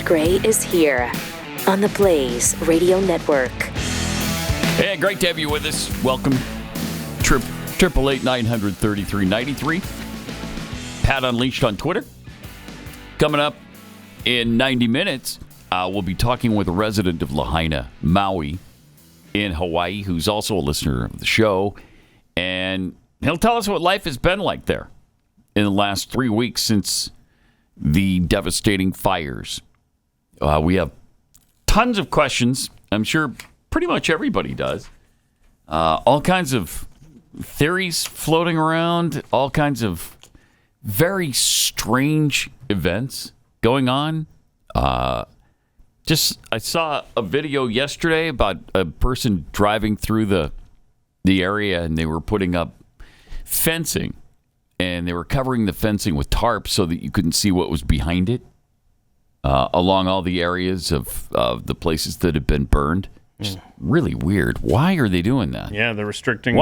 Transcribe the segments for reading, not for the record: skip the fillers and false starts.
Pat Gray is here on the Blaze Radio Network. Hey, great to have you with us. Welcome. 888-900-3393. Pat Unleashed on Twitter. Coming up in 90 minutes, we'll be talking with a resident of Lahaina, Maui, in Hawaii, who's also a listener of the show. And he'll tell us what life has been like there in the last 3 weeks since the devastating fires. We have tons of questions. I'm sure pretty much everybody does. All kinds of theories floating around, all kinds of very strange events going on. I saw a video yesterday about a person driving through the area, and they were putting up fencing, and they were covering the fencing with tarps so that you couldn't see what was behind it along all the areas of the places that had been burned. Just really weird. Why are they doing that? Yeah, they're restricting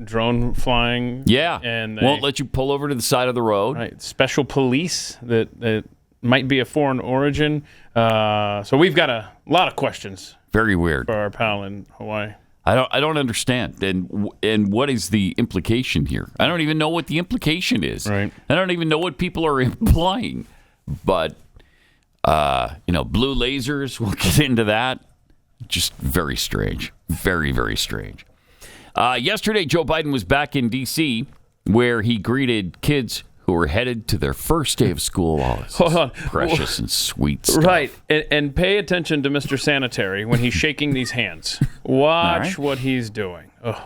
drone flying. Yeah, and won't let you pull over to the side of the road. Right, special police that might be a foreign origin. So we've got a lot of questions. Very weird for our pal in Hawaii. I don't understand. And what is the implication here? I don't even know what the implication is. Right. I don't even know what people are implying. But blue lasers. We'll get into that. Just very strange. Very, very strange. Yesterday, Joe Biden was back in D.C., where he greeted kids who were headed to their first day of school. Oh, hold on. Precious and sweet stuff. Right. And pay attention to Mr. Sanitary when he's shaking these hands. Watch what he's doing. Ugh.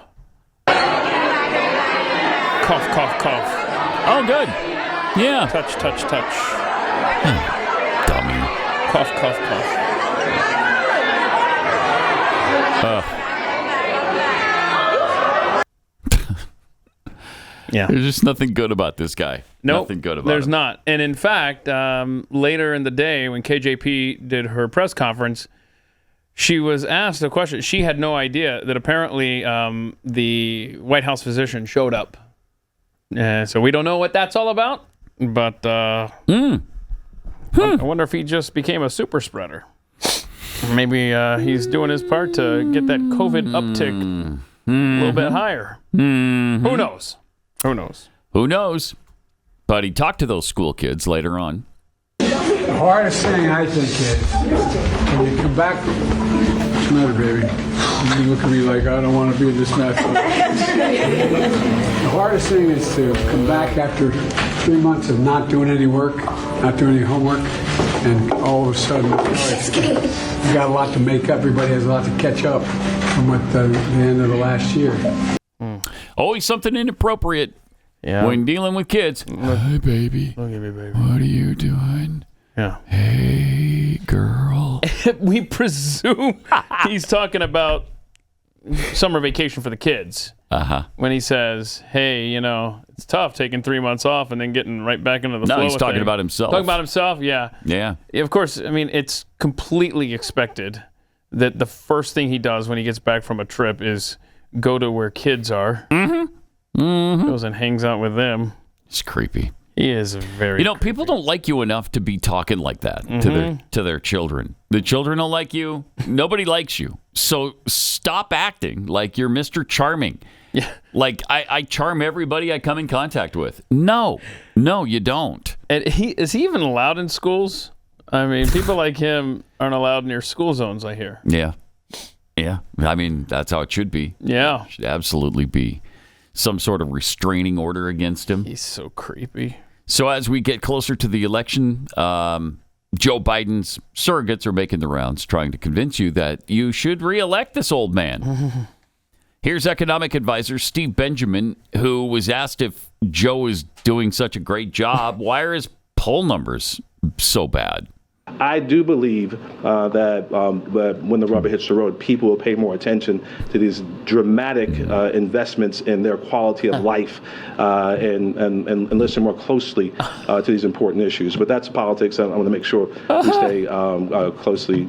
Cough, cough, cough. Oh, good. Yeah. Touch, touch, touch. Dummy. Cough, cough, cough. Yeah. There's just nothing good about this guy. Nope, nothing good about there's him. not. And in fact, later in the day when KJP did her press conference, she was asked a question. She had no idea that apparently the White House physician showed up. So we don't know what that's all about. But I wonder if he just became a super spreader. Maybe he's doing his part to get that COVID uptick a little bit higher. Mm-hmm. Who knows? Who knows? Who knows? But he talked to those school kids later on. The hardest thing, I think, is when you come back. What's the matter, baby? You look at me like I don't want to be in this mess. The hardest thing is to come back after 3 months of not doing any work, not doing any homework, and all of a sudden, you got a lot to make up. Everybody has a lot to catch up from what the end of the last year. Always something inappropriate when dealing with kids. Hi, baby. Look at me, baby. What are you doing? Yeah. Hey, girl. We presume he's talking about summer vacation for the kids. Uh-huh. When he says, hey, it's tough taking 3 months off and then getting right back into the flow. No, he's talking about himself. Talking about himself, yeah. Yeah. Of course, it's completely expected that the first thing he does when he gets back from a trip is go to where kids are. Mm-hmm. Mm-hmm. Goes and hangs out with them. It's creepy. He is very creepy. People don't like you enough to be talking like that to their children. The children don't like you. Nobody likes you. So stop acting like you're Mr. Charming. Yeah. Like I charm everybody I come in contact with. No, you don't. And is he even allowed in schools? People like him aren't allowed near school zones, I hear. Yeah. That's how it should be. Yeah. It should absolutely be some sort of restraining order against him. He's so creepy. So as we get closer to the election, Joe Biden's surrogates are making the rounds, trying to convince you that you should reelect this old man. Here's economic advisor Steve Benjamin, who was asked if Joe is doing such a great job. Why are his poll numbers so bad? I do believe that when the rubber hits the road, people will pay more attention to these dramatic investments in their quality of life and listen more closely to these important issues. But that's politics, and I want to make sure we stay closely.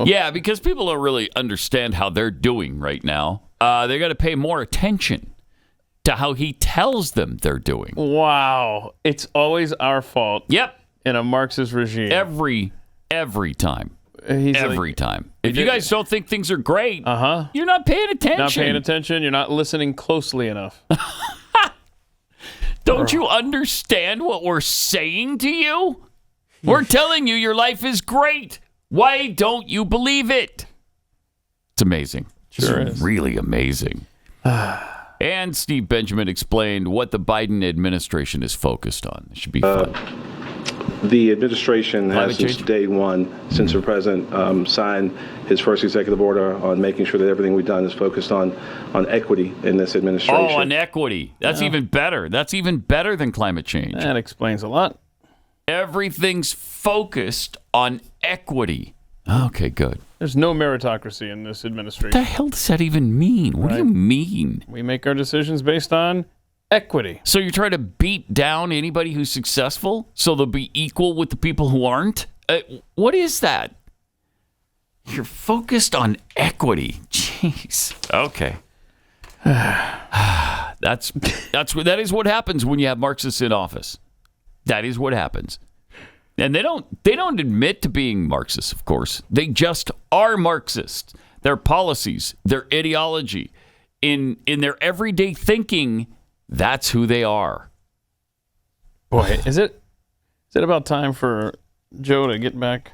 Yeah, because people don't really understand how they're doing right now. They got to pay more attention to how he tells them they're doing. Wow. It's always our fault. Yep. in a Marxist regime. Every time. Every time. If you guys don't think things are great, you're not paying attention. Not paying attention. You're not listening closely enough. Don't you understand what we're saying to you? We're telling you your life is great. Why don't you believe it? It's amazing. Sure it's is. Really amazing. And Steve Benjamin explained what the Biden administration is focused on. It should be fun. The administration has, Climate since day one, since the president signed his first executive order on making sure that everything we've done is focused on equity in this administration. Oh, on equity. That's even better. That's even better than climate change. That explains a lot. Everything's focused on equity. Okay, good. There's no meritocracy in this administration. What the hell does that even mean? What do you mean? We make our decisions based on equity. So you're trying to beat down anybody who's successful so they'll be equal with the people who aren't? What is that? You're focused on equity. Jeez. Okay. That is what happens when you have Marxists in office. That is what happens. And they don't admit to being Marxists, of course. They just are Marxists. Their policies, their ideology, in their everyday thinking, that's who they are. Boy, is it about time for Joe to get back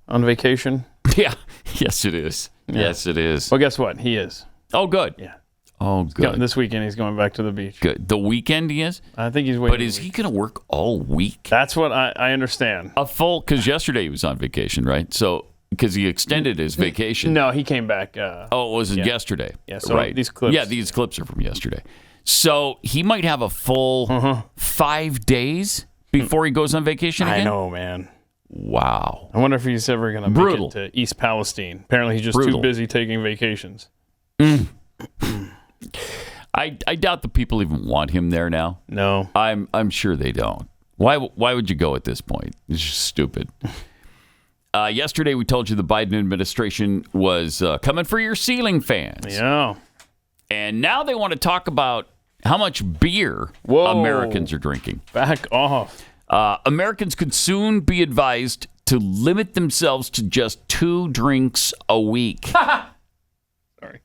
on vacation? Yeah. Yes, it is. Yeah. Yes, it is. Well, guess what? He is. Oh, good. Yeah. Oh, good. This weekend, he's going back to the beach. Good. The weekend he is? I think he's waiting. But is he going to work all week? That's what I understand. Because yesterday he was on vacation, right? So, because he extended his vacation. No, he came back. It was yesterday. Yeah, so right. These clips. Yeah, these clips are from yesterday. So, he might have a full 5 days before he goes on vacation again? I know, man. Wow. I wonder if he's ever going to make it to East Palestine. Apparently, he's just too busy taking vacations. I doubt the people even want him there now. No. I'm sure they don't. Why would you go at this point? It's just stupid. Yesterday, we told you the Biden administration was coming for your ceiling fans. Yeah. And now they want to talk about how much beer Americans are drinking. Back off. Americans could soon be advised to limit themselves to just 2 drinks a week. Sorry.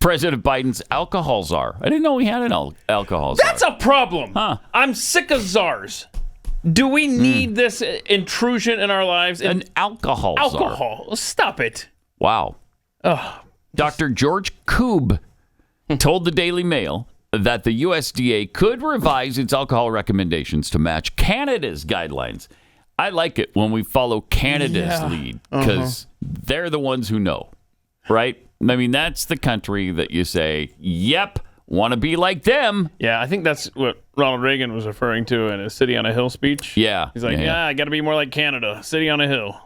President Biden's alcohol czar. I didn't know he had an alcohol czar. That's a problem. Huh. I'm sick of czars. Do we need this intrusion in our lives? An alcohol czar. Alcohol. Stop it. Wow. Dr. George Koob told the Daily Mail that the USDA could revise its alcohol recommendations to match Canada's guidelines. I like it when we follow Canada's lead because they're the ones who know, right? I mean, that's the country that you say, yep, want to be like them. Yeah, I think that's what Ronald Reagan was referring to in his City on a Hill speech. Yeah. He's like, I got to be more like Canada, City on a Hill.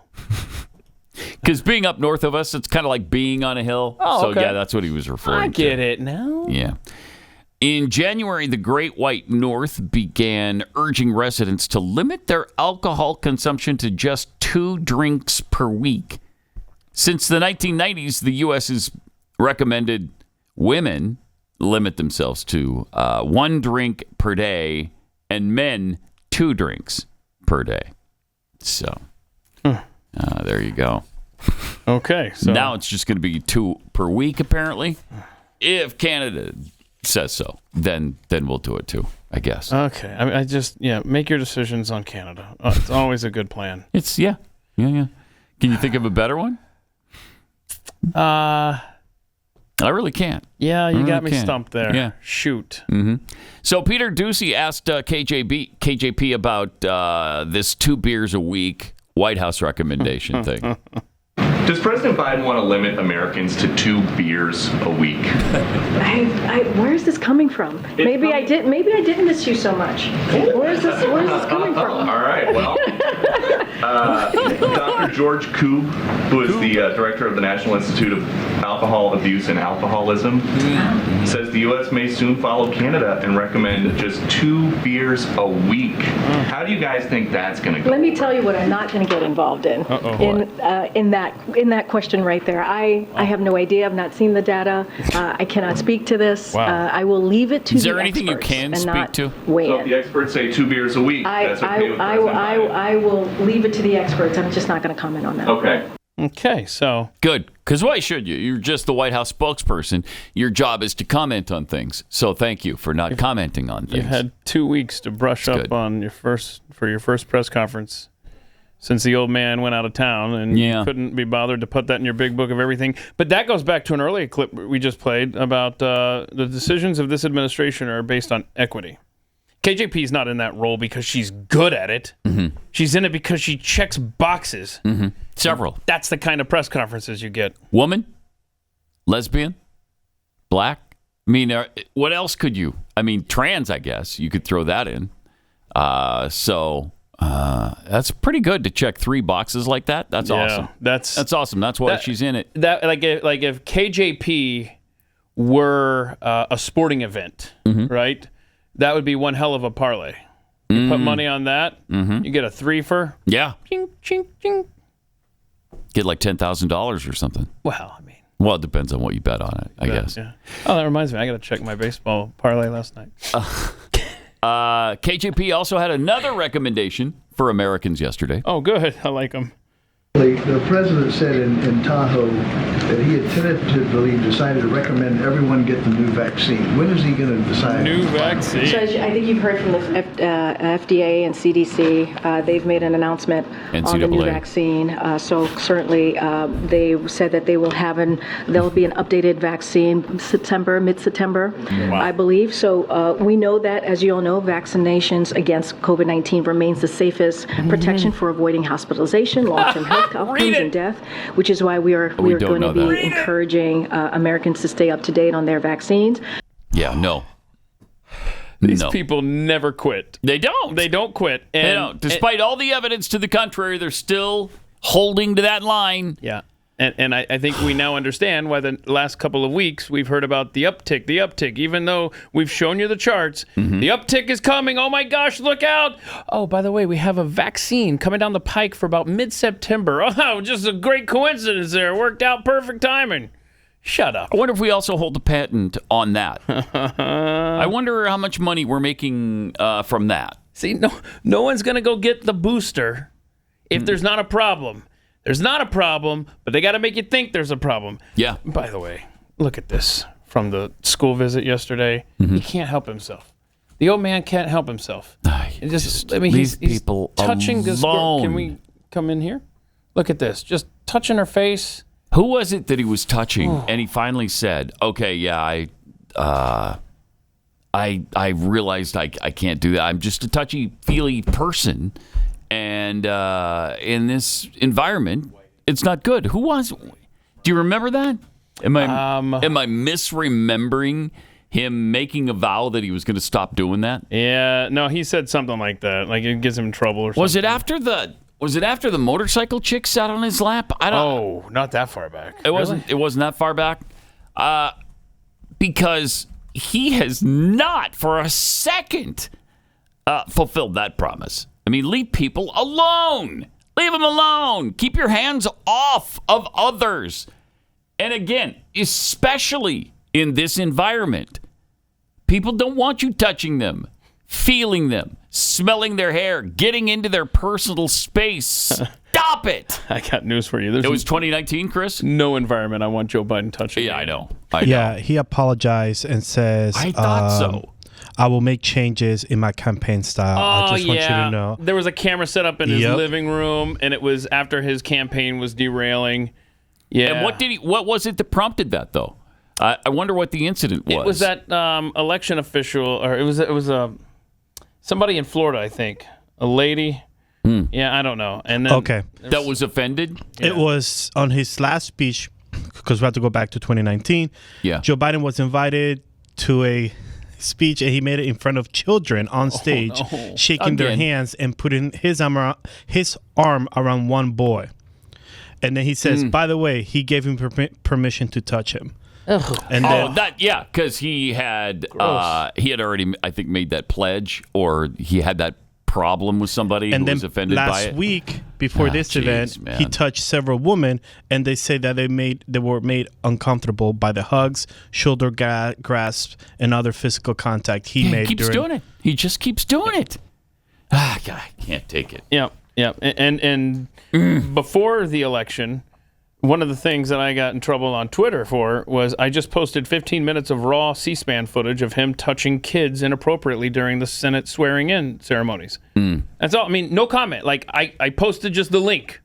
Because being up north of us, it's kind of like being on a hill. Oh, okay. So, yeah, that's what he was referring to. I get it now. Yeah. In January, the Great White North began urging residents to limit their alcohol consumption to just 2 drinks per week. Since the 1990s, the U.S. has recommended women limit themselves to 1 drink per day and men 2 drinks per day. So, there you go. Okay. So now it's just going to be 2 per week, apparently. If Canada says so, then we'll do it too, I guess. Okay. I just make your decisions on Canada. It's always a good plan. It's yeah. Can you think of a better one? I really can't. Yeah, you got me stumped there. Yeah. Shoot. Mm-hmm. So Peter Ducey asked KJP about this 2 beers a week White House recommendation thing. Does President Biden want to limit Americans to 2 beers a week? Where is this coming from? Maybe I didn't miss you so much. Where is this coming from? All right, well, Dr. George Koob, who is the director of the National Institute of Alcohol Abuse and Alcoholism, says the U.S. may soon follow Canada and recommend just 2 beers a week. How do you guys think that's going to go? Let me tell you what I'm not going to get involved in. In that question right there. I have no idea. I've not seen the data. I cannot speak to this. Wow. I will leave it to the experts. Is there anything you can speak to? So if the experts say 2 beers a week, that's okay with President Biden. I will leave it to the experts. I'm just not going to comment on that. Okay, so Good, because why should you? You're just the White House spokesperson. Your job is to comment on things. So thank you for not commenting on things. you had 2 weeks to brush up good. on your first press conference since the old man went out of town, and you couldn't be bothered to put that in your big book of everything. But that goes back to an earlier clip we just played about the decisions of this administration are based on equity. KJP is not in that role because she's good at it. Mm-hmm. She's in it because she checks boxes. Mm-hmm. Several. That's the kind of press conferences you get. Woman, lesbian, black. I mean, what else could you? I mean, trans, I guess. You could throw that in. So that's pretty good to check 3 boxes like that. That's awesome. That's awesome. That's why she's in it. That like if KJP were a sporting event, right? That would be one hell of a parlay. You put money on that, you get a 3-fer. Yeah. Ching, ching, ching. Get like $10,000 or something. Well, I mean. Well, it depends on what you bet on it, I guess. Yeah. Oh, that reminds me. I got to check my baseball parlay last night. KJP also had another recommendation for Americans yesterday. Oh, good. I like them. The president said in Tahoe that he had tentatively decided to recommend everyone get the new vaccine. When is he going to decide? New vaccine. So I think you've heard from the FDA and CDC. They've made an announcement on the new vaccine. So certainly they said that they will there'll be an updated vaccine mid-September, I believe. So we know that, as you all know, vaccinations against COVID-19 remains the safest protection for avoiding hospitalization, long-term health outcomes, and death, which is why we are going to be encouraging Americans to stay up to date on their vaccines. Yeah, no. These people never quit. They don't. They don't quit. And, they don't. Despite all the evidence to the contrary, they're still holding to that line. Yeah. And I think we now understand why the last couple of weeks we've heard about the uptick, even though we've shown you the charts. The uptick is coming. Oh, my gosh, look out. Oh, by the way, we have a vaccine coming down the pike for about mid-September. Oh, just a great coincidence there. Worked out perfect timing. Shut up. I wonder if we also hold the patent on that. I wonder how much money we're making from that. See, no one's going to go get the booster if there's not a problem. There's not a problem, but they got to make you think there's a problem. Yeah. By the way, look at this from the school visit yesterday. He can't help himself. The old man can't help himself. He's people touching this girl. Can we come in here? Look at this. Just touching her face. Who was it that he was touching? And he finally said, "Okay, yeah, I realized I can't do that. I'm just a touchy-feely person." And in this environment, it's not good. Who was? Do you remember that? Am I misremembering him making a vow that he was going to stop doing that? Yeah, no, he said something like that. Like it gets him in trouble or something. Was it after the motorcycle chick sat on his lap? Not that far back. It wasn't that far back. Because he has not for a second fulfilled that promise. I mean, leave people alone. Leave them alone. Keep your hands off of others. And again, especially in this environment, people don't want you touching them, feeling them, smelling their hair, getting into their personal space. Stop it. I got news for you. It was 2019, Chris? No environment I want Joe Biden touching. Yeah, I know. Yeah, he apologized and says, I thought so. I will make changes in my campaign style. I just want you to know. There was a camera set up in his living room, and it was after his campaign was derailing. Yeah. And what was it that prompted that, though? I wonder what the incident was. It was that election official, or it was somebody in Florida, I think. A lady. Yeah, I don't know. And then that was offended? Yeah. It was on his last speech, because we have to go back to 2019. Yeah. Joe Biden was invited to a speech, and he made it in front of children on stage, shaking their hands and putting his arm around one boy. And then he says, by the way, he gave him permission to touch him. And then, because he had already, I think, made that pledge, or he had that problem with somebody who was offended by it. Last week, before this event, he touched several women, and they say that they were made uncomfortable by the hugs, shoulder grasps, and other physical contact he made. He keeps doing it. He just keeps doing it. God, I can't take it. Yeah. And before the election, one of the things that I got in trouble on Twitter for was I just posted 15 minutes of raw C-SPAN footage of him touching kids inappropriately during the Senate swearing-in ceremonies. That's all. I mean, no comment. Like, I posted just the link.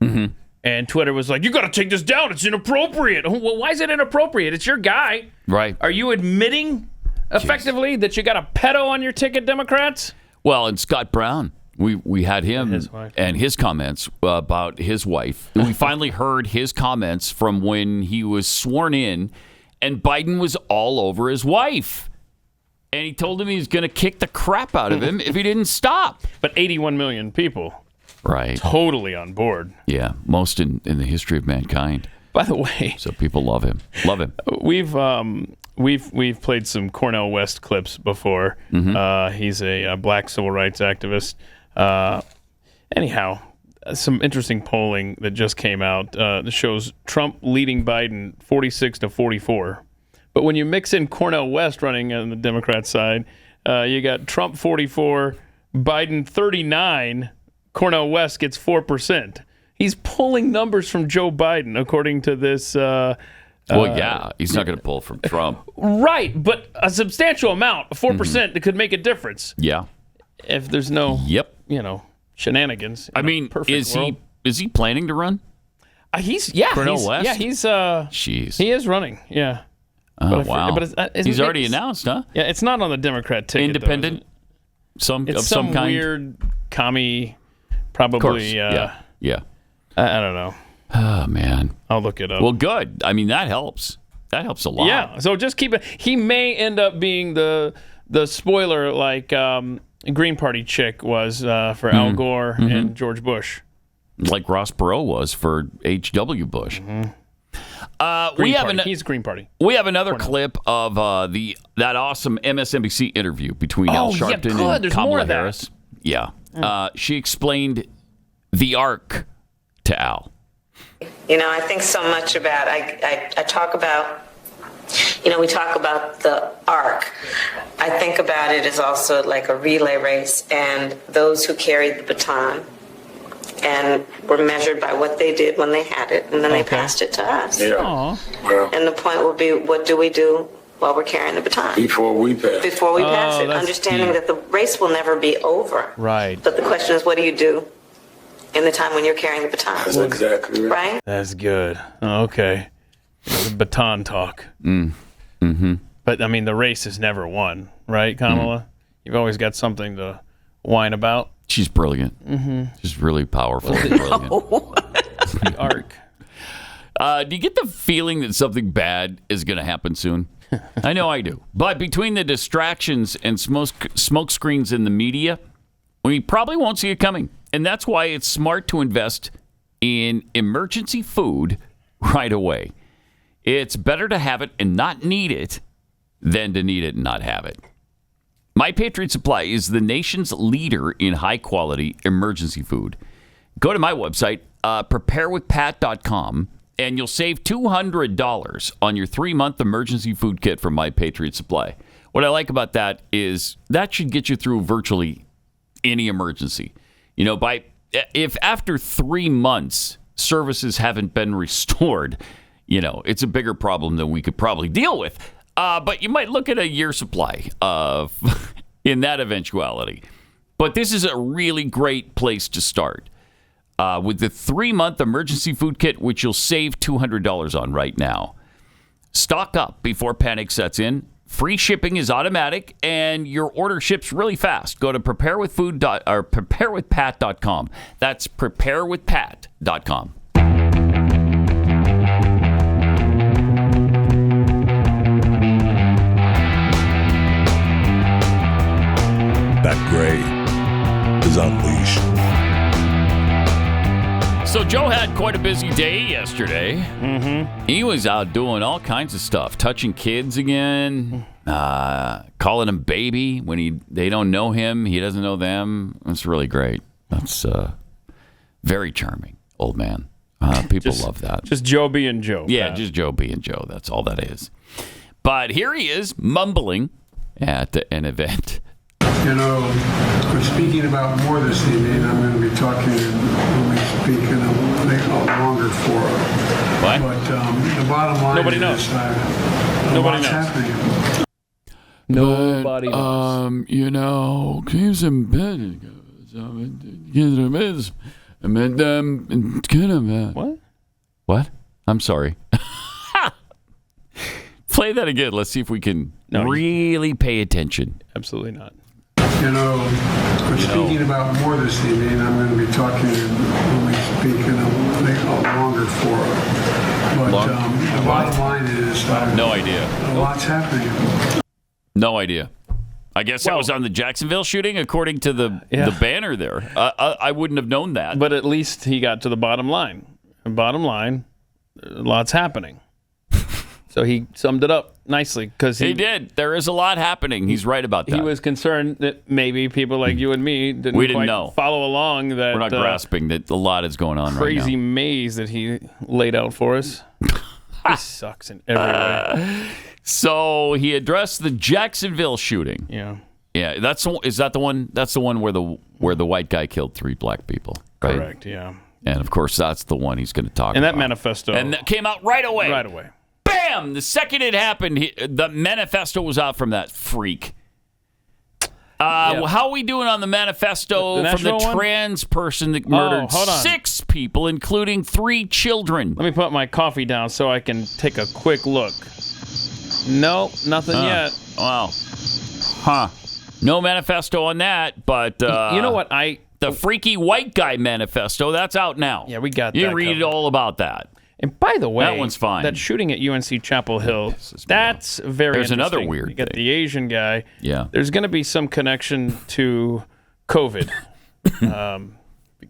And Twitter was like, you got to take this down. It's inappropriate. Well, why is it inappropriate? It's your guy. Right. Are you admitting effectively that you got a pedo on your ticket, Democrats? Well, and Scott Brown. We had him and his comments about his wife. We finally heard his comments from when he was sworn in, and Biden was all over his wife. And he told him he was going to kick the crap out of him if he didn't stop. But 81 million people. Right. Totally on board. Yeah, most in the history of mankind. By the way. So people love him. Love him. We've played some Cornel West clips before. He's a black civil rights activist. Anyhow, some interesting polling that just came out that shows Trump leading Biden 46-44. But when you mix in Cornel West running on the Democrat side, you got Trump 44, Biden 39. Cornel West gets 4%. He's pulling numbers from Joe Biden, according to this. He's not going to pull from Trump. Right, but a substantial amount, 4%, that could make a difference. Yeah. If there's no, shenanigans. I mean, is he planning to run? Cornel West? Yeah, he's. Jeez. He is running. Yeah. Oh, wow. He's already announced, huh? Yeah, it's not on the Democrat ticket. Independent, it's some kind. Weird commie, probably. Yeah. I don't know. Oh man, I'll look it up. Well, good. I mean, that helps. That helps a lot. Yeah. So just keep it. He may end up being the spoiler like. Green Party chick was for Al Gore and George Bush. Like Ross Perot was for H.W. Bush. He's Green Party. We have another clip of that awesome MSNBC interview between Al Sharpton and Kamala Harris. Yeah. She explained the arc to Al. I think so much about, I talk about, we talk about the arc. I think about it as also like a relay race, and those who carried the baton and were measured by what they did when they had it, and then they passed it to us. Yeah. And the point will be, what do we do while we're carrying the baton? Before we pass it, understanding that the race will never be over. Right. But the question is, what do you do in the time when you're carrying the baton? That's exactly right. Right? That's good. Okay. The baton talk. But, I mean, the race is never won, right, Kamala? You've always got something to whine about. She's brilliant. She's really powerful and brilliant. The arc. Do you get the feeling that something bad is going to happen soon? I know I do. But between the distractions and smoke screens in the media, we probably won't see it coming. And that's why it's smart to invest in emergency food right away. It's better to have it and not need it than to need it and not have it. My Patriot Supply is the nation's leader in high-quality emergency food. Go to my website, preparewithpat.com, and you'll save $200 on your 3-month emergency food kit from My Patriot Supply. What I like about that is that should get you through virtually any emergency. If after 3 months services haven't been restored, it's a bigger problem than we could probably deal with. But you might look at a year supply in that eventuality. But this is a really great place to start with the 3-month emergency food kit, which you'll save $200 on right now. Stock up before panic sets in. Free shipping is automatic, and your order ships really fast. Go to preparewithpat.com. That's preparewithpat.com. gray is unleashed. So Joe had quite a busy day yesterday. Mm-hmm. He was out doing all kinds of stuff, touching kids again, calling them baby when they don't know him, he doesn't know them. That's really great. That's very charming, old man. People love that. Just Joe being Joe. Yeah, just Joe being Joe. That's all that is. But here he is, mumbling at an event. You know, we're speaking about more this evening. I'm going to be talking when we speak in a longer forum. What? But the bottom line Nobody is knows. Nobody knows. Happening. Nobody knows. You know, keeps in bed. What? What? I'm sorry. Play that again. Let's see if we can really pay attention. Absolutely not. You know, we're speaking about more this evening. I'm going to be talking when we speak in a longer forum. But the bottom line is no idea. A lot's happening. No idea. I guess that was on the Jacksonville shooting, according to the banner there. I wouldn't have known that. But at least he got to the bottom line. The bottom line, lots happening. So he summed it up nicely because he did. There is a lot happening. He's right about that. He was concerned that maybe people like you and me didn't quite know. Follow along. That we're not grasping that a lot is going on right now. Crazy maze that he laid out for us. He sucks in every way. So he addressed the Jacksonville shooting. Yeah. Yeah. Is that the one? That's the one where the white guy killed 3 black people. Right? Correct. Yeah. And of course, that's the one he's going to talk about. And that manifesto. And that came out right away. Right away. Bam! The second it happened, the manifesto was out from that freak. How are we doing on the manifesto from the trans person that murdered 6 people, including 3 children? Let me put my coffee down so I can take a quick look. No, nothing yet. Wow. Huh. No manifesto on that, but... you know what? The freaky white guy manifesto, that's out now. Yeah, we got that. You read all about that. And by the way, that one's fine. That shooting at UNC Chapel Hill, that's very There's interesting. another weird You got thing. the Asian guy. Yeah. There's going to be some connection to COVID.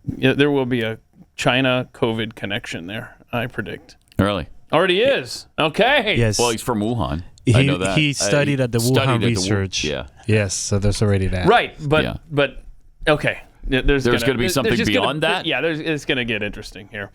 There will be a China COVID connection there, I predict. Really? Already is. Okay. Yes. Well, he's from Wuhan. I know that. He studied at the Wuhan research. Yeah. Yes, so there's already that. Right, but okay. There's going to be something beyond that? Yeah, it's going to get interesting here.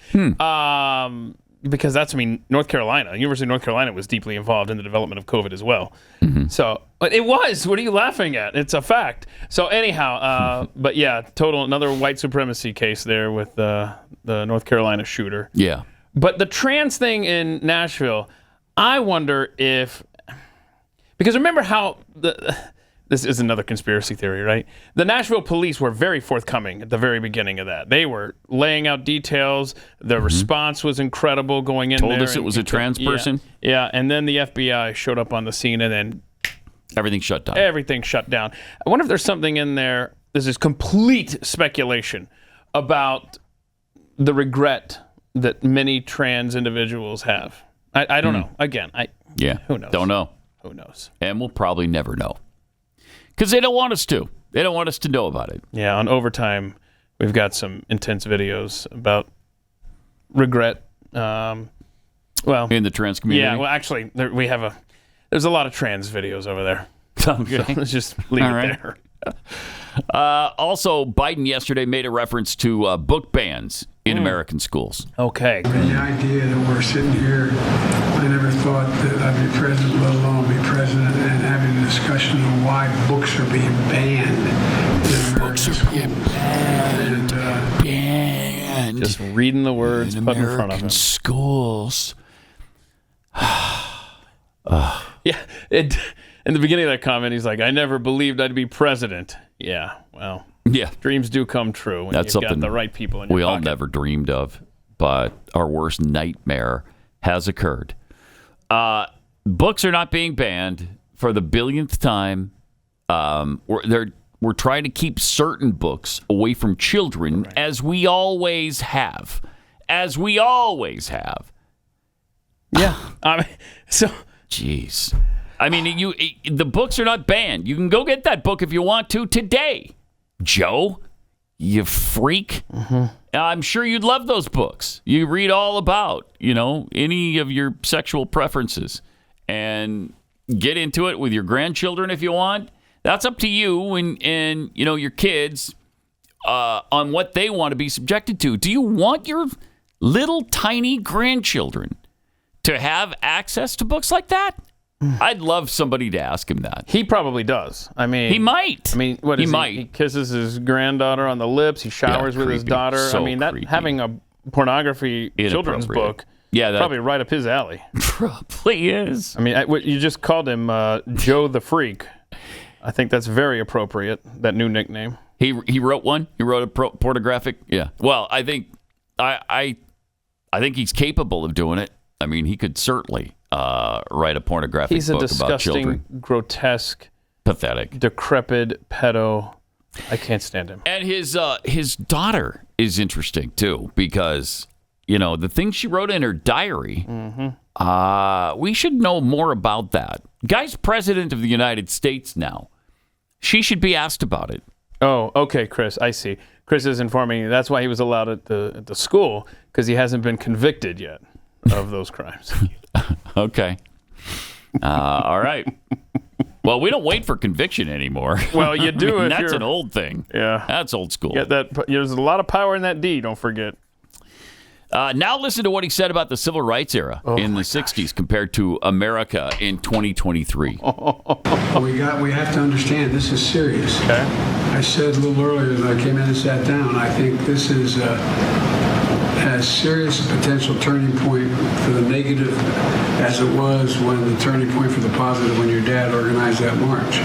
Because that's, North Carolina, University of North Carolina was deeply involved in the development of COVID as well. Mm-hmm. So, but it was. What are you laughing at? It's a fact. So anyhow, but yeah, another white supremacy case there with the North Carolina shooter. Yeah. But the trans thing in Nashville, I wonder if, because remember how this is another conspiracy theory, right? The Nashville police were very forthcoming at the very beginning of that. They were laying out details. The response was incredible going in there. Told us it was a trans person? Yeah, and then the FBI showed up on the scene and then everything shut down. Everything shut down. I wonder if there's something in there. This is complete speculation about the regret that many trans individuals have. I don't know. Again, who knows? Don't know. Who knows? And we'll probably never know. Because they don't want us to. They don't want us to know about it. Yeah, on Overtime, we've got some intense videos about regret. In the trans community? Yeah, well, actually, there's a lot of trans videos over there. Okay. So let's just leave it there. Also, Biden yesterday made a reference to book bans in American schools. Okay. The idea that we're sitting here, I never thought that I'd be president, let alone be president, and having a discussion on why books are being banned in American schools. Banned. Just reading the words put in front of him. Schools. Yeah. In the beginning of that comment, he's like, I never believed I'd be president. Yeah, well. Yeah. Dreams do come true when That's you've got something the right people in your we all pocket. never dreamed of, but our worst nightmare has occurred. Books are not being banned for the billionth time. We're trying to keep certain books away from children, as we always have. As we always have. Yeah. Jeez. The books are not banned. You can go get that book if you want to today. Joe, you freak. I'm sure you'd love those books. You read all about, any of your sexual preferences and get into it with your grandchildren if you want. That's up to you and your kids on what they want to be subjected to. Do you want your little tiny grandchildren to have access to books like that? I'd love somebody to ask him that. He probably does. I mean, he might. I mean, what is he kisses his granddaughter on the lips. He showers with his daughter. So I mean, having a pornography children's book, probably right up his alley. Probably is. I mean, you just called him Joe the Freak. I think that's very appropriate. That new nickname. He wrote one. He wrote a pornographic. Yeah. Well, I think he's capable of doing it. I mean, he could certainly write a pornographic book about children. He's a disgusting, grotesque, pathetic, decrepit pedo. I can't stand him. And his daughter is interesting too, because the things she wrote in her diary. We should know more about that. Guy's president of the United States now. She should be asked about it. Oh, okay, Chris. I see. Chris is informing me that's why he was allowed at the school, because he hasn't been convicted yet of those crimes. Okay. All right. Well, we don't wait for conviction anymore. Well, you do. That's an old thing. Yeah. That's old school. There's a lot of power in that D, don't forget. Now listen to what he said about the civil rights era in the 60s compared to America in 2023. We have to understand this is serious. Okay. I said a little earlier that I came in and sat down, I think this is as serious a potential turning point for the negative as it was when the turning point for the positive when your dad organized that march.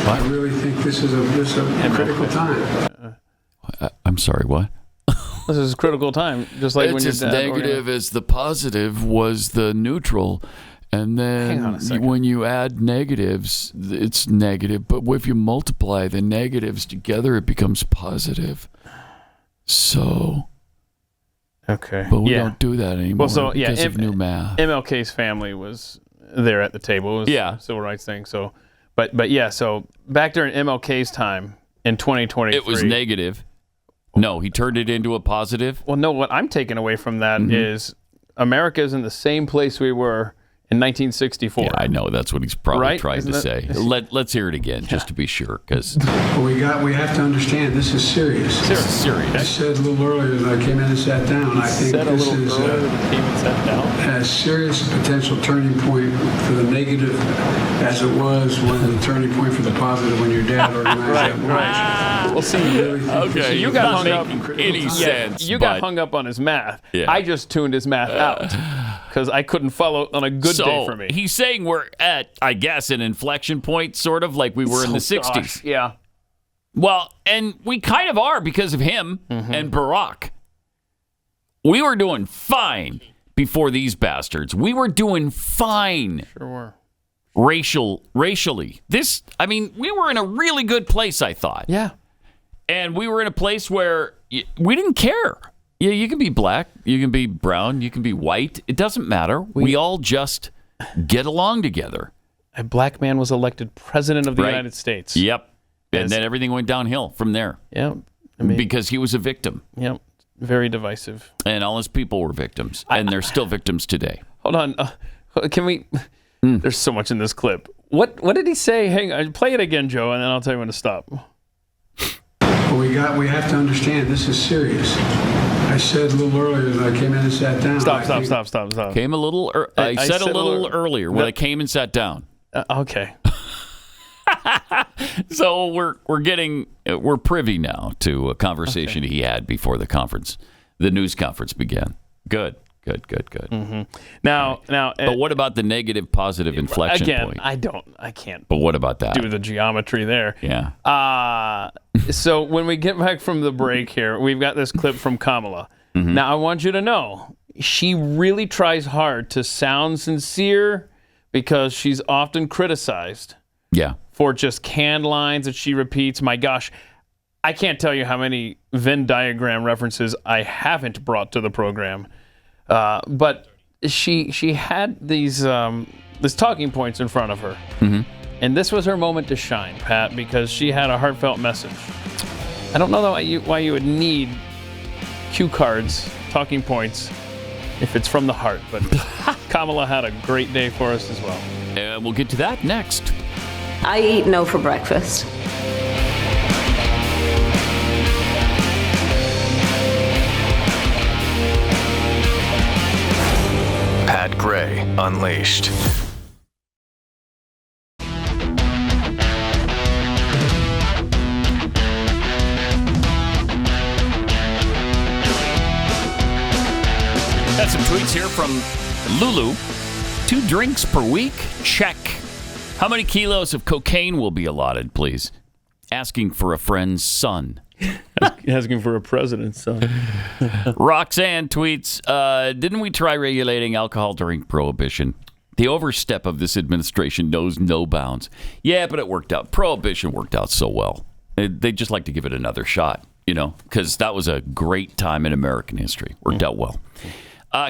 I really think this is a critical time. I'm sorry, what? This is a critical time, just like it's when as negative as the positive was the neutral, and then when you add negatives, it's negative. But if you multiply the negatives together, it becomes positive. So, okay, but we don't do that anymore because of new math. MLK's family was there at the table. It was a civil rights thing. So, but yeah, so back during MLK's time in 2023, it was negative. No, he turned it into a positive. Well, no, what I'm taking away from that is America is in the same place we were in 1964. Yeah, I know. That's what he's probably trying to say. Let's hear it again, just to be sure, because we have to understand this is serious. This is serious. I said a little earlier that I came in and sat down. I think this is as serious a potential turning point for the negative as it was when the turning point for the positive when your dad organized that march. Right. We'll see. Okay, you got hung up. Any sense? You got hung up on his math. Yeah. I just tuned his math out because I couldn't follow on a good day for me. He's saying we're at, I guess, an inflection point, sort of like we were in the 60s. Gosh, yeah. Well, and we kind of are because of him and Barack. We were doing fine before these bastards. We were doing fine. Sure were. Racially. We were in a really good place, I thought. Yeah. And we were in a place where we didn't care. Yeah, you can be black, you can be brown, you can be white. It doesn't matter. We all just get along together. A black man was elected president of the United States. Yep. And then everything went downhill from there. Yeah. Because he was a victim. Yep. Very divisive. And all his people were victims. And they're still victims today. Hold on. Can we... There's so much in this clip. What did he say? Hang on. Play it again, Joe, and then I'll tell you when to stop. We have to understand this is serious. I said a little earlier that I came in and sat down. Stop. Came a little. I said a little earlier when I came and sat down. Okay. So we're privy now to a conversation he had before the news conference began. Good. Mm-hmm. Now, but what about the negative positive inflection point? I can't. But what about that? Do the geometry there. Yeah. So when we get back from the break here, we've got this clip from Kamala. Mm-hmm. Now I want you to know she really tries hard to sound sincere because she's often criticized. Yeah. For just canned lines that she repeats. My gosh, I can't tell you how many Venn diagram references I haven't brought to the program. But she had these talking points in front of her. Mm-hmm. And this was her moment to shine, Pat, because she had a heartfelt message. I don't know why you would need cue cards, talking points, if it's from the heart. But Kamala had a great day for us as well. And we'll get to that next. I eat no for breakfast. Pat Gray Unleashed. Got some tweets here from Lulu. 2 drinks per week? Check. How many kilos of cocaine will be allotted, please? Asking for a friend's son. Asking for a president's son. Roxanne tweets, didn't we try regulating alcohol during Prohibition? The overstep of this administration knows no bounds. Yeah, but it worked out. Prohibition worked out so well. They'd just like to give it another shot, because that was a great time in American history. Worked out well.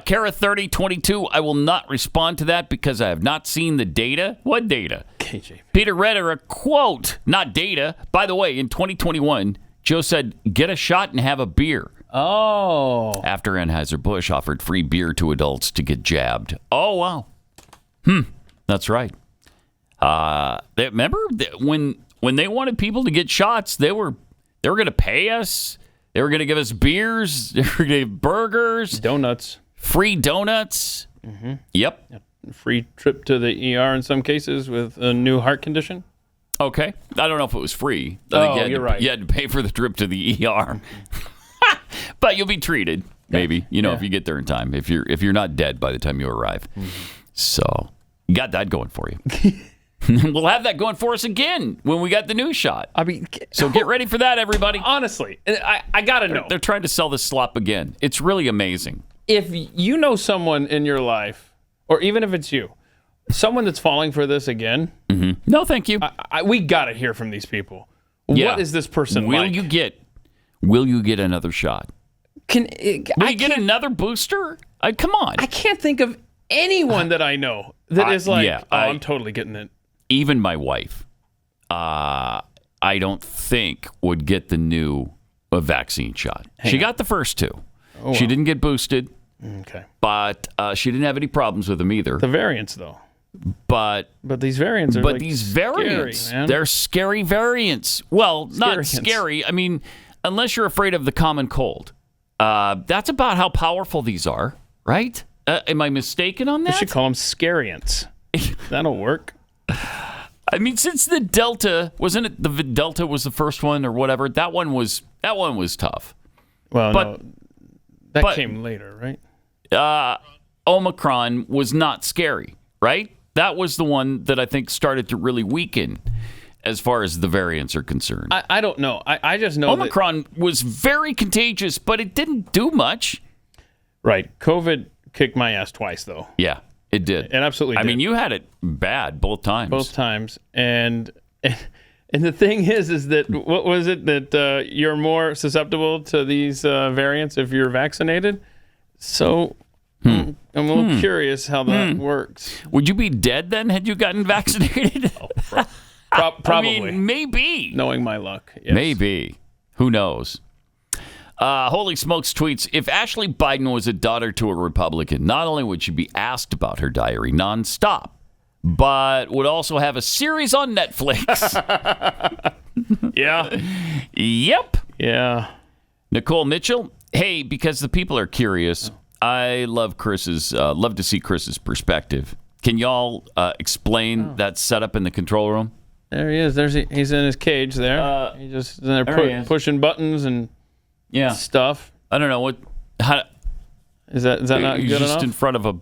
Kara 3022, I will not respond to that because I have not seen the data. What data? KJ. Peter Redder, a quote, not data. By the way, in 2021, Joe said, get a shot and have a beer. Oh. After Anheuser-Busch offered free beer to adults to get jabbed. Oh, wow. That's right. Remember when they wanted people to get shots, they were going to pay us. They were going to give us beers. They were going to give burgers. Donuts. Free donuts. Mm-hmm. Yep. Free trip to the ER in some cases with a new heart condition. Okay. I don't know if it was free. You're right. You had to pay for the trip to the ER. But you'll be treated, maybe, if you get there in time, if you're not dead by the time you arrive. Mm-hmm. So you got that going for you. We'll have that going for us again when we got the new shot. So get ready for that, everybody. Honestly, I got to know. They're trying to sell this slop again. It's really amazing. If you know someone in your life, or even if it's you, someone that's falling for this again, no, thank you. We got to hear from these people. Yeah. What is this person Will like? Will you get another shot? Will you get another booster? Come on. I can't think of anyone that I know that is like, I'm totally getting it. Even my wife, I don't think would get the new vaccine shot. She got the first 2. Oh, she didn't get boosted. Okay. But she didn't have any problems with them either. The variants, though. But these variants are these variants, scary, man. They're scary variants. Well, not scary. I mean, unless you're afraid of the common cold. That's about how powerful these are, right? Am I mistaken on that? We should call them scariants. That'll work. I mean, since the Delta, wasn't it the Delta was the first one or whatever? That one was tough. Well, no, that came later, right? Omicron was not scary, right? That was the one that I think started to really weaken as far as the variants are concerned. I don't know. I just know Omicron was very contagious, but it didn't do much. Right. COVID kicked my ass twice, though. Yeah, it did. It absolutely did. I mean, you had it bad both times. Both times. And the thing is that, what was it, that you're more susceptible to these variants if you're vaccinated? So I'm a little curious how that works. Would you be dead then had you gotten vaccinated? Probably. I mean, maybe. Knowing my luck. Yes. Maybe. Who knows? Holy Smokes tweets, if Ashley Biden was a daughter to a Republican, not only would she be asked about her diary nonstop, but would also have a series on Netflix. Yeah. Yep. Yeah. Nicole Mitchell, hey, because the people are curious, I love to see Chris's perspective. Can y'all explain that setup in the control room? There he is. He's in his cage there. He's just in there pushing buttons and stuff. I don't know how is that not good enough? Just in front of a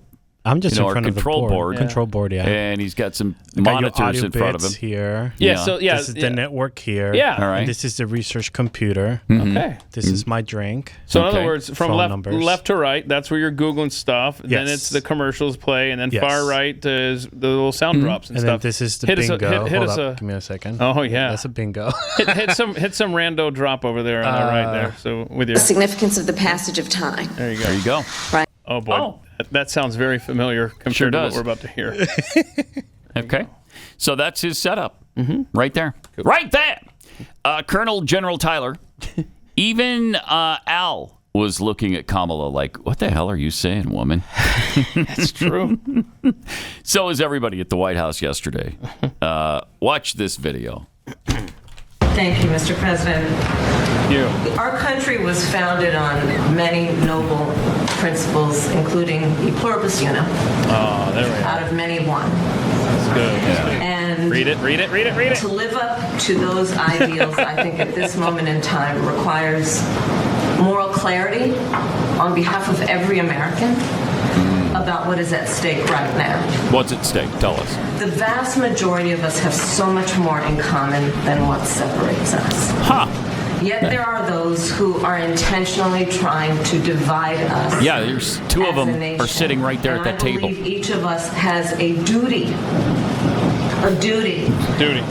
I'm just in front of the board. Yeah. Control board, yeah. And he's got some monitors in front of him. Here. Yeah, so this is the network here. Yeah. All right. And this is the research computer. Mm-hmm. Okay. This is my drink. So in other words, from phone left to right, that's where you're Googling stuff. Yes. Then it's the commercials play, and then far right is the little sound drops and then stuff. this is the bingo. Hit us Give me a second. Oh yeah. That's a bingo. hit some rando drop over there on the right there. So with your The significance of the passage of time. There you go. There you go. Right. Oh boy. Oh. That sounds very familiar compared to what we're about to hear. Okay. So that's his setup right there. Cool. Right there. Colonel General Tyler, even Al was looking at Kamala like, what the hell are you saying, woman? That's true. So is everybody at the White House yesterday. Watch this video. Thank you, Mr. President. You. Our country was founded on many noble principles, including e pluribus unum. Oh, there we go. Out of many, one. That's good. Yeah. And read it. to live up to those ideals, I think at this moment in time requires moral clarity on behalf of every American about what is at stake right now. What's at stake? Tell us. The vast majority of us have so much more in common than what separates us. Yet there are those who are intentionally trying to divide us. Yeah, there's two of them are sitting right there at that table. I believe each of us has a duty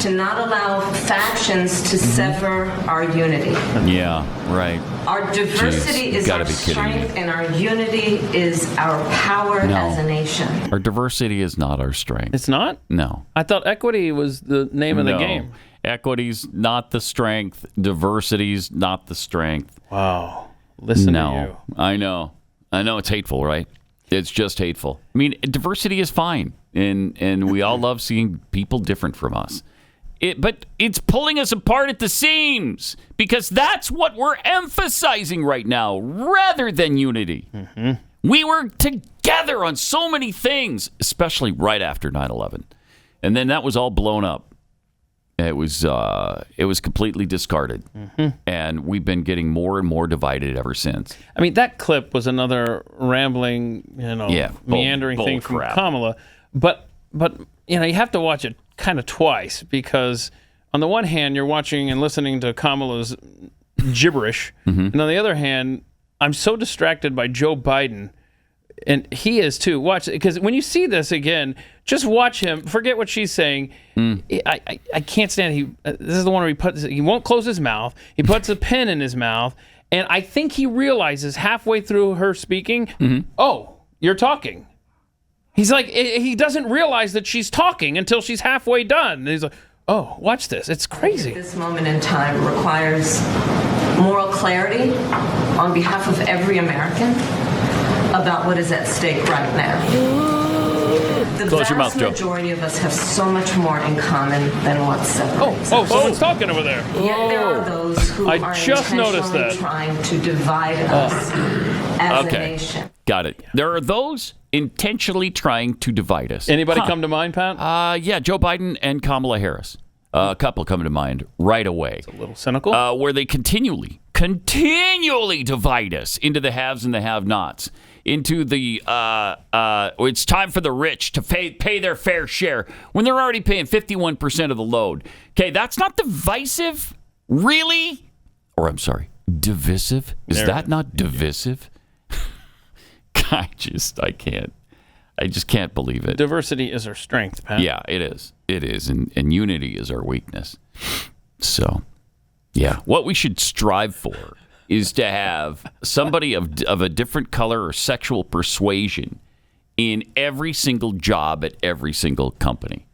to not allow factions to sever our unity. Yeah, right. Our diversity is our strength, and our unity is our power as a nation. Our diversity is not our strength. It's not? No. I thought equity was the name of the game. Equity's not the strength. Diversity's not the strength. Wow. Listen to you. I know it's hateful, right? It's just hateful. I mean, diversity is fine, and we all love seeing people different from us. But it's pulling us apart at the seams, because that's what we're emphasizing right now, rather than unity. Mm-hmm. We were together on so many things, especially right after 9/11, and then that was all blown up. It was completely discarded, and we've been getting more and more divided ever since. I mean, that clip was another rambling, meandering thing from Kamala, but you have to watch it kind of twice, because on the one hand you're watching and listening to Kamala's gibberish, and on the other hand, I'm so distracted by Joe Biden. And he is too. Watch, because when you see this again, just watch him. Forget what she's saying. I can't stand. This is the one where he won't close his mouth. He puts a pen in his mouth, and I think he realizes halfway through her speaking, oh, you're talking. He's like, he doesn't realize that she's talking until she's halfway done. And he's like, oh, watch this. It's crazy. This moment in time requires moral clarity on behalf of every American about what is at stake right now. The vast majority of us have so much more in common than what separates us. Someone's talking over there. Yet there are those who are intentionally trying to divide us as a nation. Got it. There are those intentionally trying to divide us. Anybody come to mind, Pat? Yeah, Joe Biden and Kamala Harris. A couple come to mind right away. It's a little cynical. Where they continually divide us into the haves and the have-nots. Into the, it's time for the rich to pay their fair share when they're already paying 51% of the load. Okay, that's not divisive, really? Or I'm sorry, divisive? Is that not divisive? I just can't believe it. Diversity is our strength, Pat. Yeah, it is. It is, and unity is our weakness. So, yeah, what we should strive for is to have somebody of a different color or sexual persuasion in every single job at every single company,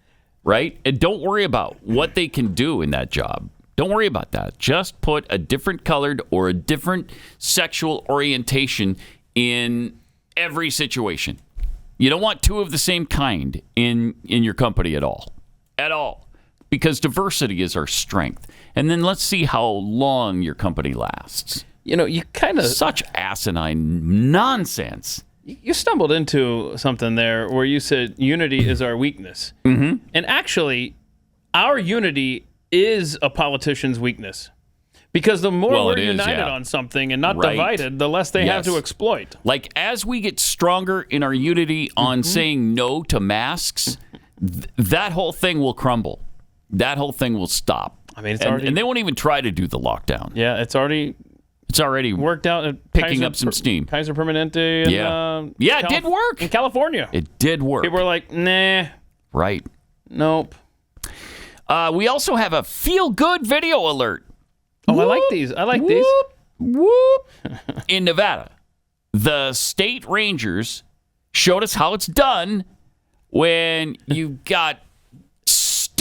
right? And don't worry about what they can do in that job. Don't worry about that. Just put a different colored or a different sexual orientation in every situation. You don't want two of the same kind in your company at all. At all. Because diversity is our strength. And then let's see how long your company lasts. You kind of... Such asinine nonsense. You stumbled into something there where you said unity is our weakness. Mm-hmm. And actually, our unity is a politician's weakness. Because the more we're united on something and not divided, the less they have to exploit. Like, as we get stronger in our unity on saying no to masks, that whole thing will crumble. That whole thing will stop. I mean, it's already... And they won't even try to do the lockdown. Yeah, it's already worked out. At picking up some steam. Kaiser Permanente. It did work. In California. It did work. People were like, nah. Right. Nope. We also have a feel-good video alert. Oh, whoop, I like these. Whoop. In Nevada, the state rangers showed us how it's done when you've got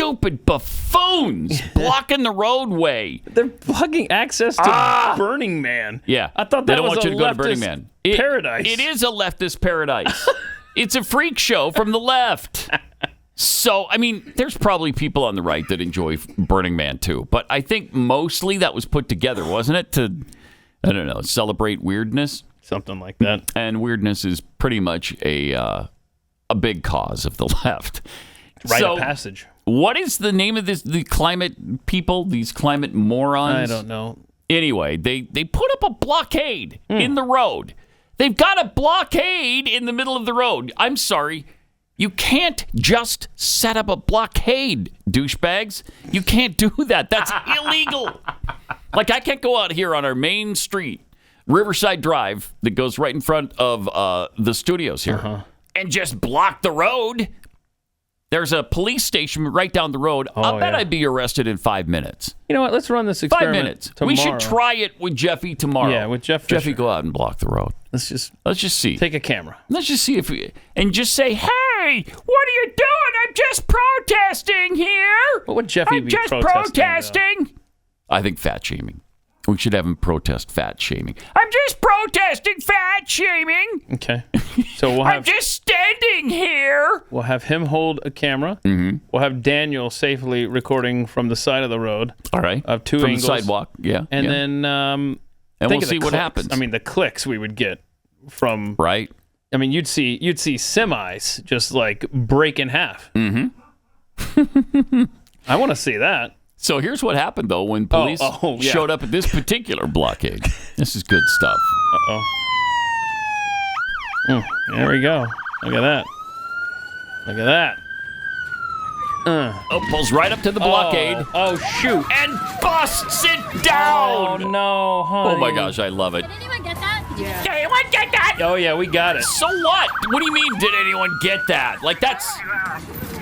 stupid buffoons blocking the roadway. They're blocking access to Burning Man. Yeah. I thought they that don't was want you a to go to leftist Burning Man. paradise. It is a leftist paradise. It's a freak show from the left. So, I mean, there's probably people on the right that enjoy Burning Man too. But I think mostly that was put together, wasn't it? To, I don't know, celebrate weirdness? Something like that. And weirdness is pretty much a big cause of the left. Rite of passage. What is the name of the climate people, these climate morons? I don't know. Anyway, they put up a blockade in the road. They've got a blockade in the middle of the road. I'm sorry. You can't just set up a blockade, douchebags. You can't do that. That's illegal. Like, I can't go out here on our main street, Riverside Drive, that goes right in front of the studios here, and just block the road. There's a police station right down the road. I bet I'd be arrested in 5 minutes. You know what? Let's run this experiment 5 minutes. tomorrow. We should try it with Jeffy tomorrow. Yeah, with Jeff Fisher. Jeffy, go out and block the road. Let's just see. Take a camera. Let's just see if we... And just say, hey, what are you doing? I'm just protesting here. What would Jeffy be protesting? Protesting. I think fat shaming. We should have him protest fat shaming. I'm just protesting fat shaming. Okay. So we'll have... I'm just standing here. We'll have him hold a camera. Mm-hmm. We'll have Daniel safely recording from the side of the road. All right. Of two from angles. The sidewalk. Yeah. And yeah. then... and we'll see what happens. I mean, the clicks we would get from... Right. I mean, you'd see semis just like break in half. Mm-hmm. I want to see that. So here's what happened, though, when police showed up at this particular blockade. This is good stuff. Uh-oh. There we go. Look at that. Look at that. Pulls right up to the blockade. Oh, shoot. And busts it down. Oh, no, honey. Oh, my gosh, I love it. Did anyone get that? Yeah. Did anyone get that? Oh, yeah, we got it. So what? What do you mean, did anyone get that? Like, that's...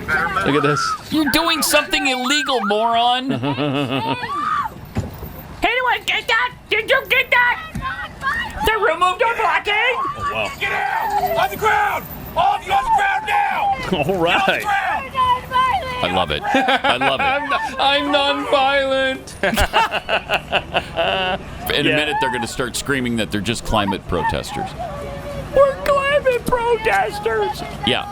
Look at this. You're doing something illegal, moron. Anyone get that? Did you get that? They removed our blockade? Oh, wow. Get out! On the ground! All of you on the ground now! All right. I love it. I love it. I'm non-violent. In a minute, they're going to start screaming that they're just climate protesters. We're climate protesters. Yeah.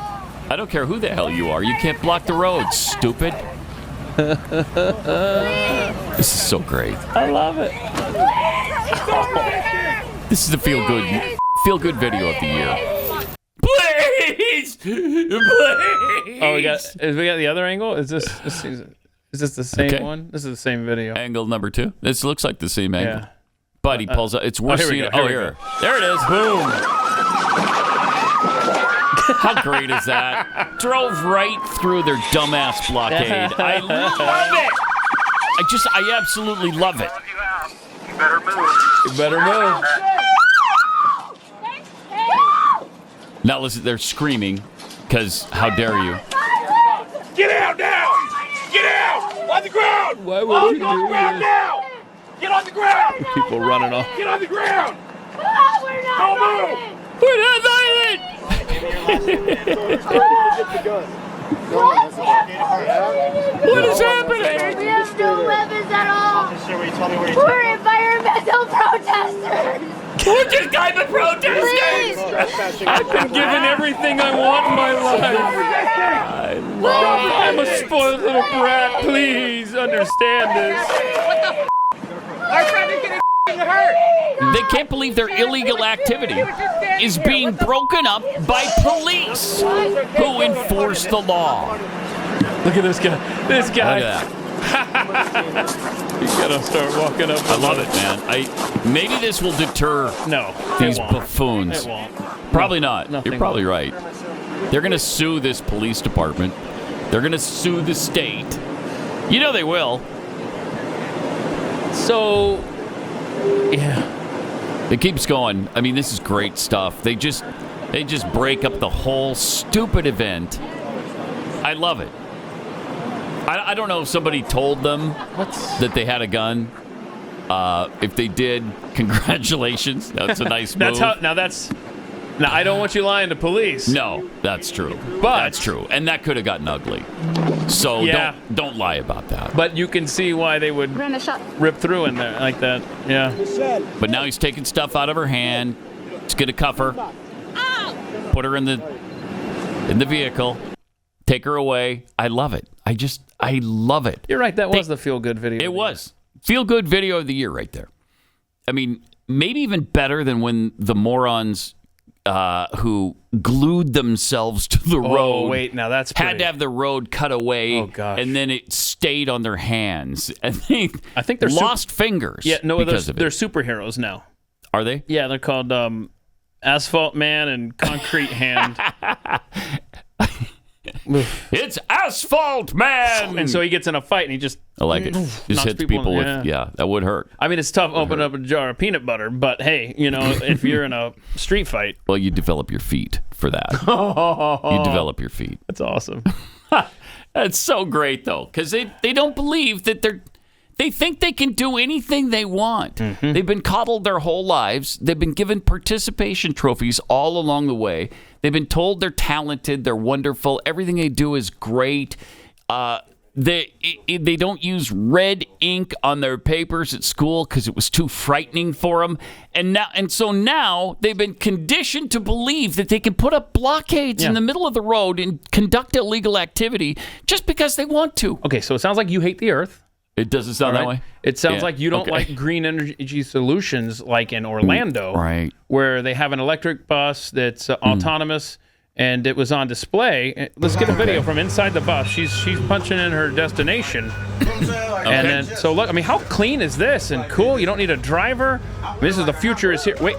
I don't care who the hell you are. You can't block the road, stupid. This is so great. I love it. This is the feel-good video of the year. Please! Please! Oh, we got the other angle? Is this the same one? This is the same video. Angle number 2? This looks like the same angle. Yeah. But he pulls up. It's worth seeing it. Oh, here. There it is. Boom. How great is that? Drove right through their dumbass blockade. I love it. I absolutely love it. You better move. You better move. Now listen, they're screaming because how dare you? Get out now! Get out! On the ground! Why would you do on the ground this? now! Get on the ground! People running off. Get on the ground! We're not Don't move! We're not violent! What is happening? We have no weapons at all. We're environmental protesters. We're just climate protesters! I've been given everything I want in my life. I'm a spoiled little brat. Please understand this. I'm trying to get hurt! They can't believe their illegal activity is being broken up by police who enforce the law. Look at this guy. This guy. Look at that. He's gonna start walking up. I love it, man. Maybe this will deter these buffoons. It won't. Probably not. Nothing You're probably right. They're going to sue this police department. They're going to sue the state. You know they will. So, yeah. It keeps going. I mean, this is great stuff. They just break up the whole stupid event. I love it. I don't know if somebody told them that they had a gun. If they did, congratulations. That's a nice move. That's Now, I don't want you lying to police. No, that's true. But that's true, and that could have gotten ugly. So don't lie about that. But you can see why they would rip through in there like that. Yeah. But now he's taking stuff out of her hand. He's gonna cuff her, put her in the vehicle, take her away. I love it. I love it. You're right. That was the feel-good video. It was feel-good video of the year right there. I mean, maybe even better than when the morons who glued themselves to the road. Oh, wait, now that's pretty. Had to have the road cut away. Oh, gosh. And then it stayed on their hands. And I think they're lost fingers. Yeah, no, because of it. they're superheroes now. Are they? Yeah, they're called Asphalt Man and Concrete Hand. It's Asphalt Man! And so he gets in a fight and he just... I like it. Just hits people with... Yeah, that would hurt. I mean, it's tough opening up a jar of peanut butter, but hey, if you're in a street fight... Well, you develop your feet for that. You develop your feet. That's awesome. That's so great, though, because they don't believe that they think they can do anything they want. Mm-hmm. They've been coddled their whole lives. They've been given participation trophies all along the way. They've been told they're talented, they're wonderful, everything they do is great. They don't use red ink on their papers at school because it was too frightening for them. And so now they've been conditioned to believe that they can put up blockades in the middle of the road and conduct illegal activity just because they want to. Okay, so it sounds like you hate the earth. It doesn't sound that way? It sounds like you don't like green energy solutions like in Orlando, right? Where they have an electric bus that's autonomous, and it was on display. Let's get a video from inside the bus. She's punching in her destination. And then, so look, I mean, how clean is this? And cool, you don't need a driver. I mean, this is the future is here. Wait,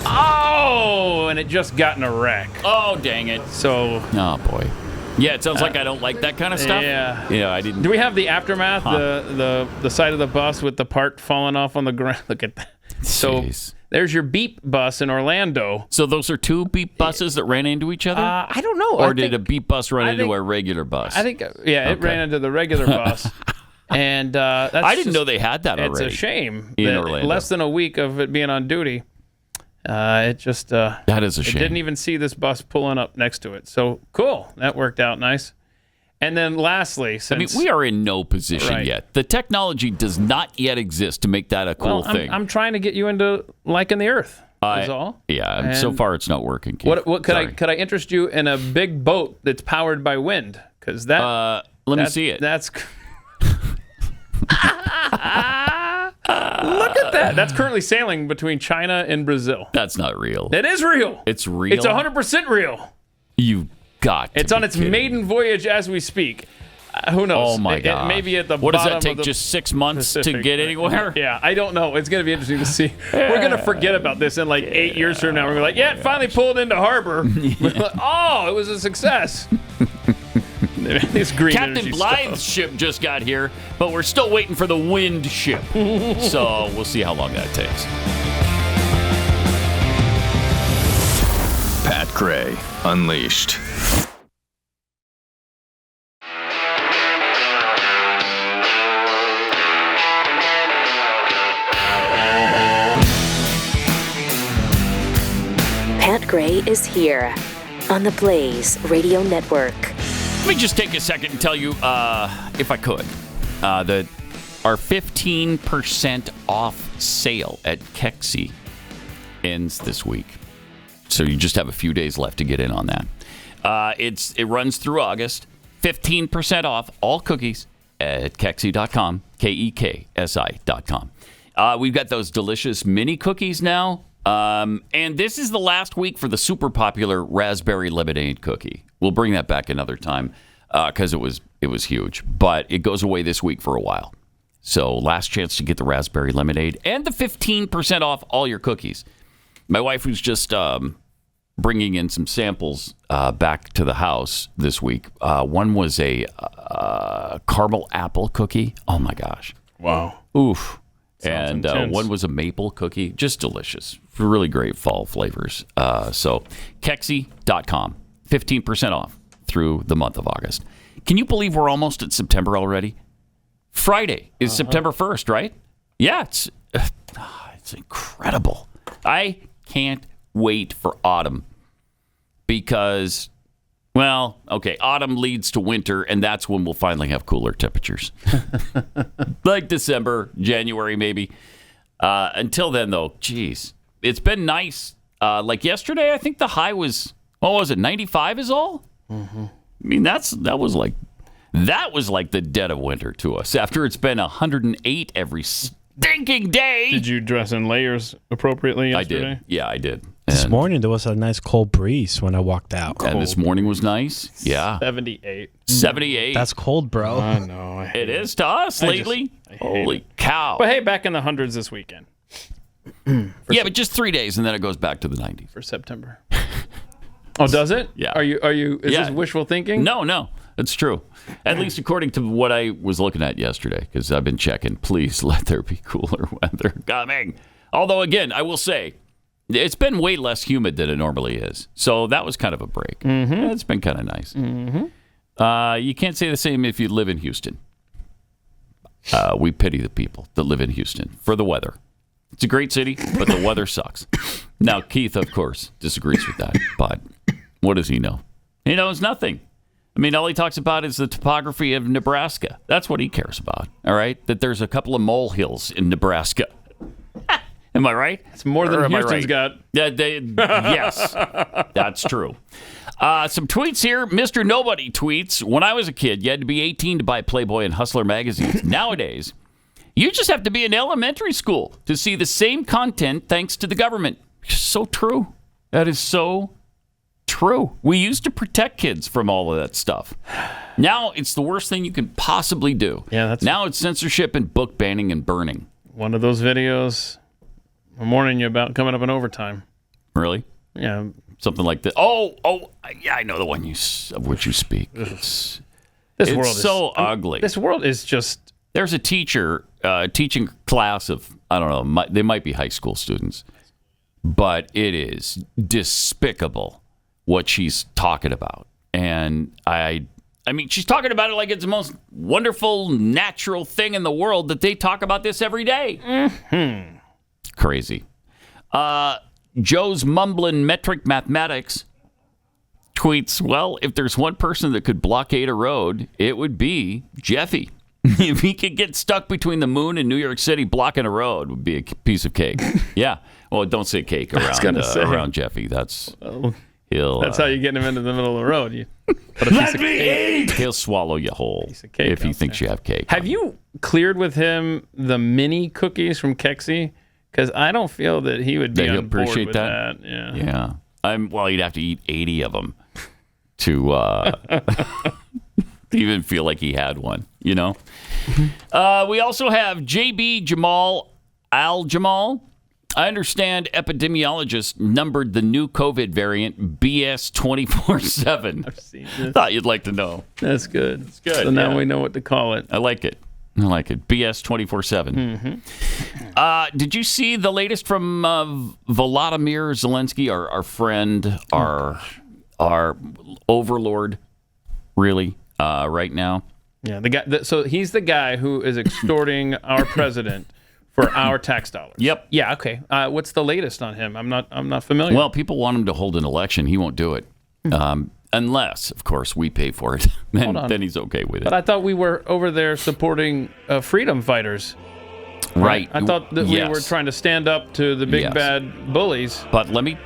oh, and it just got in a wreck. Oh, dang it. So. Oh, boy. Yeah, it sounds like I don't like that kind of stuff. Yeah. Yeah, I didn't. Do we have the aftermath, the side of the bus with the part falling off on the ground? Look at that. So there's your beep bus in Orlando. So those are two beep buses that ran into each other? I don't know. Or did a beep bus run into a regular bus? I think, it ran into the regular bus. And that's I didn't know they had that already. It's a shame. In Orlando. Less than a week of it being on duty. It just that is a shame. It didn't even see this bus pulling up next to it. So cool, that worked out nice. And then lastly, since we are in no position yet. The technology does not yet exist to make that a cool thing. I'm trying to get you into liking the Earth. Is all. Yeah, and so far it's not working. Keith. What could I interest you in a big boat that's powered by wind? Because that let me see it. That's. Look at that. That's currently sailing between China and Brazil. That's not real. It is real. It's real? It's 100% real. You got to It's on its kidding. maidin voyage as we speak. Who knows? Oh, my God. Maybe at the what bottom does that take, of just 6 months Pacific. to get anywhere? Yeah, I don't know. It's going to be interesting to see. We're going to forget about this in like 8 years from now. We're going to be like, it finally pulled into harbor. Oh, it was a success. This green Captain Blythe's ship just got here, but we're still waiting for the wind ship. So we'll see how long that takes. Pat Gray Unleashed. Pat Gray is here on the Blaze Radio Network. Let me just take a second and tell you, if I could, that our 15% off sale at Kexi ends this week. So you just have a few days left to get in on that. It runs through August. 15% off all cookies at Kexi.com, KEKSI.com. We've got those delicious mini cookies now. And this is the last week for the super popular raspberry lemonade cookie. We'll bring that back another time because it was huge. But it goes away this week for a while. So last chance to get the raspberry lemonade and the 15% off all your cookies. My wife was just bringing in some samples back to the house this week. One was a caramel apple cookie. Oh, my gosh. Wow. Oof. Sounds and one was a maple cookie. Just delicious. Really great fall flavors. So Kexi.com. 15% off through the month of August. Can you believe we're almost at September already? Friday is September 1st, right? Yeah, it's incredible. I can't wait for autumn because, well, okay, autumn leads to winter, and that's when we'll finally have cooler temperatures. Like December, January, maybe. Until then, though, geez, it's been nice. Like yesterday, I think the high was, what was it, 95 is all? Mm-hmm. I mean, that was like the dead of winter to us after it's been 108 every stinking day. Did you dress in layers appropriately yesterday? I did. Yeah, I did. This morning there was a nice cold breeze when I walked out. And this morning was nice. Yeah. 78. 78. That's cold, bro. I know. It is to us lately. Holy cow. But hey, back in the hundreds this weekend. Yeah, but just 3 days and then it goes back to the 90s. For September. Oh, does it? Yeah. Are you is this wishful thinking? No. It's true. At least according to what I was looking at yesterday, because I've been checking. Please let there be cooler weather coming. Although, again, I will say, it's been way less humid than it normally is. So that was kind of a break. Mm-hmm. It's been kind of nice. Mm-hmm. You can't say the same if you live in Houston. We pity the people that live in Houston for the weather. It's a great city, but the weather sucks. Now, Keith, of course, disagrees with that. But what does he know? He knows nothing. I mean, all he talks about is the topography of Nebraska. That's what he cares about, all right? That there's a couple of molehills in Nebraska. Am I right? It's more than Houston's got. Yes, that's true. Some tweets here. Mr. Nobody tweets, when I was a kid, you had to be 18 to buy Playboy and Hustler magazines. Nowadays, you just have to be in elementary school to see the same content thanks to the government. So true. That is so true. We used to protect kids from all of that stuff. Now it's the worst thing you can possibly do. Yeah, now it's censorship and book banning and burning. One of those videos I'm warning you about coming up in overtime. Really? Yeah. Something like that. Oh, yeah, I know the one of which you speak. This world is so ugly. This world is just... There's a teacher teaching a class of, I don't know, they might be high school students, but it is despicable what she's talking about. And I mean, she's talking about it like it's the most wonderful, natural thing in the world that they talk about this every day. Mm-hmm. Crazy. Joe's mumbling metric mathematics tweets, well, if there's one person that could blockade a road, it would be Jeffy. If he could get stuck between the moon and New York City, blocking a road would be a piece of cake. Yeah. Well, don't say cake around Jeffy. That's how you get him into the middle of the road. Let me eat! He'll swallow you whole if he thinks you have cake. Have you cleared with him the mini cookies from Kexi? Because I don't feel that he would be on board with that. Yeah. Well, you'd have to eat 80 of them to even feel like he had one, you know? We also have JB Al Jamal. I understand epidemiologists numbered the new COVID variant BS 24/7. I've seen this. Thought you'd like to know. That's good. It's good. So now we know what to call it. I like it. BS 24/7. Mm-hmm. Did you see the latest from Volodymyr Zelenskyy, our friend, our overlord, really, right now? Yeah, the guy. So he's the guy who is extorting our president for our tax dollars. Yep. Yeah. Okay. What's the latest on him? I'm not familiar. Well, people want him to hold an election. He won't do it. Unless, of course, we pay for it. Then he's okay with it. But I thought we were over there supporting freedom fighters. Right. I thought that we were trying to stand up to the big bad bullies. But let me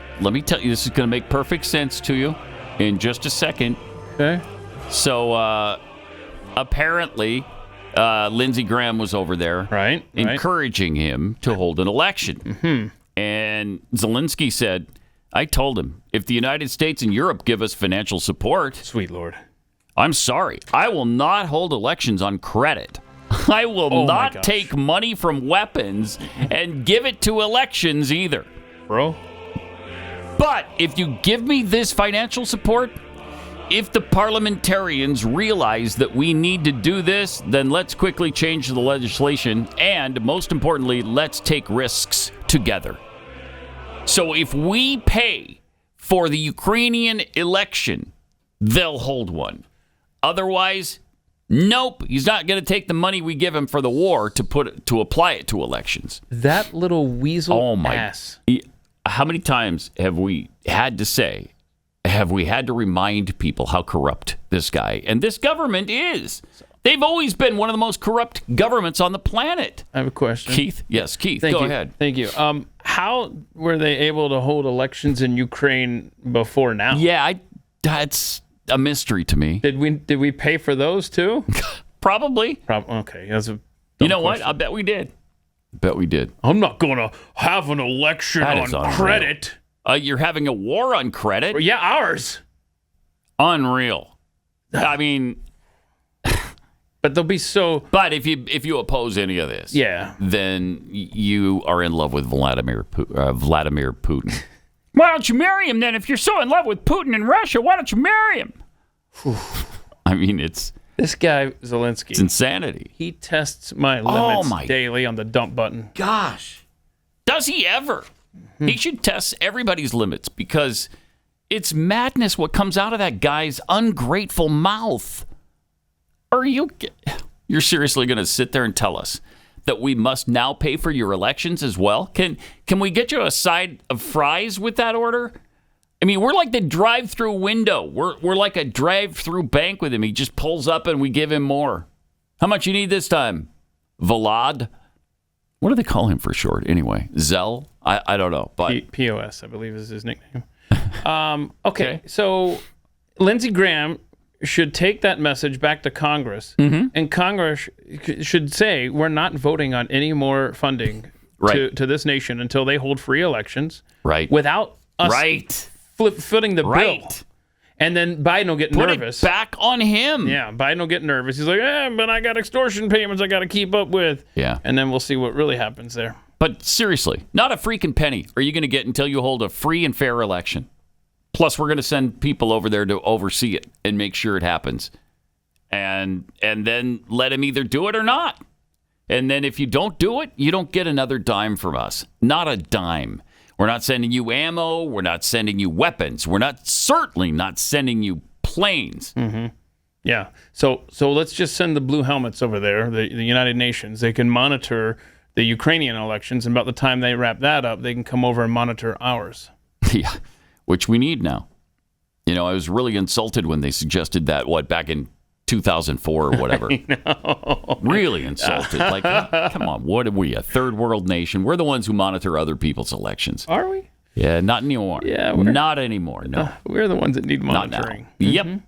tell you, this is going to make perfect sense to you in just a second. Okay. So apparently, Lindsey Graham was over there, encouraging him to hold an election. Mm-hmm. And Zelenskyy said, I told him, if the United States and Europe give us financial support, sweet Lord, I'm sorry, I will not hold elections on credit. I will not take money from weapons and give it to elections either. Bro. But if you give me this financial support, if the parliamentarians realize that we need to do this, then let's quickly change the legislation. And most importantly, let's take risks together. So if we pay for the Ukrainian election, they'll hold one. Otherwise, nope, he's not going to take the money we give him for the war to apply it to elections. That little weasel ass. how many times have we had to remind people how corrupt this guy and this government is? They've always been one of the most corrupt governments on the planet. I have a question. Keith? Yes, Keith, Thank go you. ahead. Thank you. How were they able to hold elections in Ukraine before now? Yeah, that's a mystery to me. Did we pay for those too? Probably. Okay. That's a you know question. what? I bet we did. I'm not going to have an election on credit. You're having a war on credit? Well, yeah, ours. Unreal. I mean... But they'll be so... But if you oppose any of this, then you are in love with Vladimir Putin. Why don't you marry him then? If you're so in love with Putin in Russia, why don't you marry him? I mean, it's... This guy, Zelenskyy. It's insanity. He tests my limits daily on the dump button. Gosh. Does he ever? He should test everybody's limits because it's madness what comes out of that guy's ungrateful mouth. You're seriously going to sit there and tell us that we must now pay for your elections as well? Can we get you a side of fries with that order? I mean, we're like the drive-through window. We're like a drive-through bank with him. He just pulls up and we give him more. How much you need this time? Volod? What do they call him for short anyway? Zell? I don't know. But POS, I believe, is his nickname. Okay, so Lindsey Graham should take that message back to Congress, and Congress should say, we're not voting on any more funding to this nation until they hold free elections without us footing the bill. And then Biden will get nervous. Put it back on him. Yeah, Biden will get nervous. He's like, but I got extortion payments I got to keep up with. Yeah. And then we'll see what really happens there. But seriously, not a freaking penny are you going to get until you hold a free and fair election. Plus, we're going to send people over there to oversee it and make sure it happens. And then let him either do it or not. And then if you don't do it, you don't get another dime from us. Not a dime. We're not sending you ammo. We're not sending you weapons. We're certainly not sending you planes. Mm-hmm. Yeah. So let's just send the blue helmets over there, the United Nations. They can monitor the Ukrainian elections. And about the time they wrap that up, they can come over and monitor ours. Yeah. Which we need now. You know, I was really insulted when they suggested that, back in 2004 or whatever. I know. Really insulted. Like, come on, what are we, a third world nation? We're the ones who monitor other people's elections. Are we? Yeah, not anymore. Yeah, not anymore, no. We're the ones that need monitoring. Yep.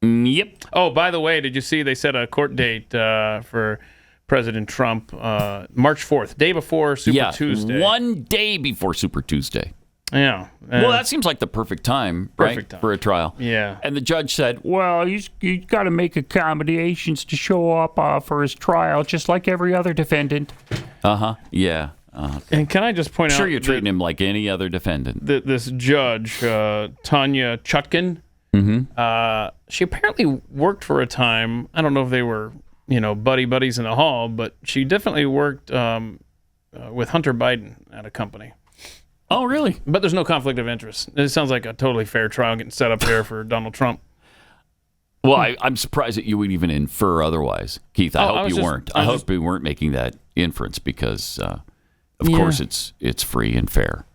Yep. Oh, by the way, did you see they set a court date for President Trump, March 4th, day before Super Tuesday. 1 day before Super Tuesday. Yeah. Well, that seems like the perfect time, for a trial. Yeah. And the judge said, well, he's got to make accommodations to show up for his trial, just like every other defendant. Uh-huh. Yeah. And can I just point out... Sure, you're treating him like any other defendant. This judge, Tanya Chutkan, she apparently worked for a time. I don't know if they were, buddies in the hall, but she definitely worked with Hunter Biden at a company. Oh, really? But there's no conflict of interest. It sounds like a totally fair trial getting set up there for Donald Trump. Well, I'm surprised that you would even infer otherwise, Keith. I hope you weren't. I hope you weren't making that inference because, of course, it's free and fair,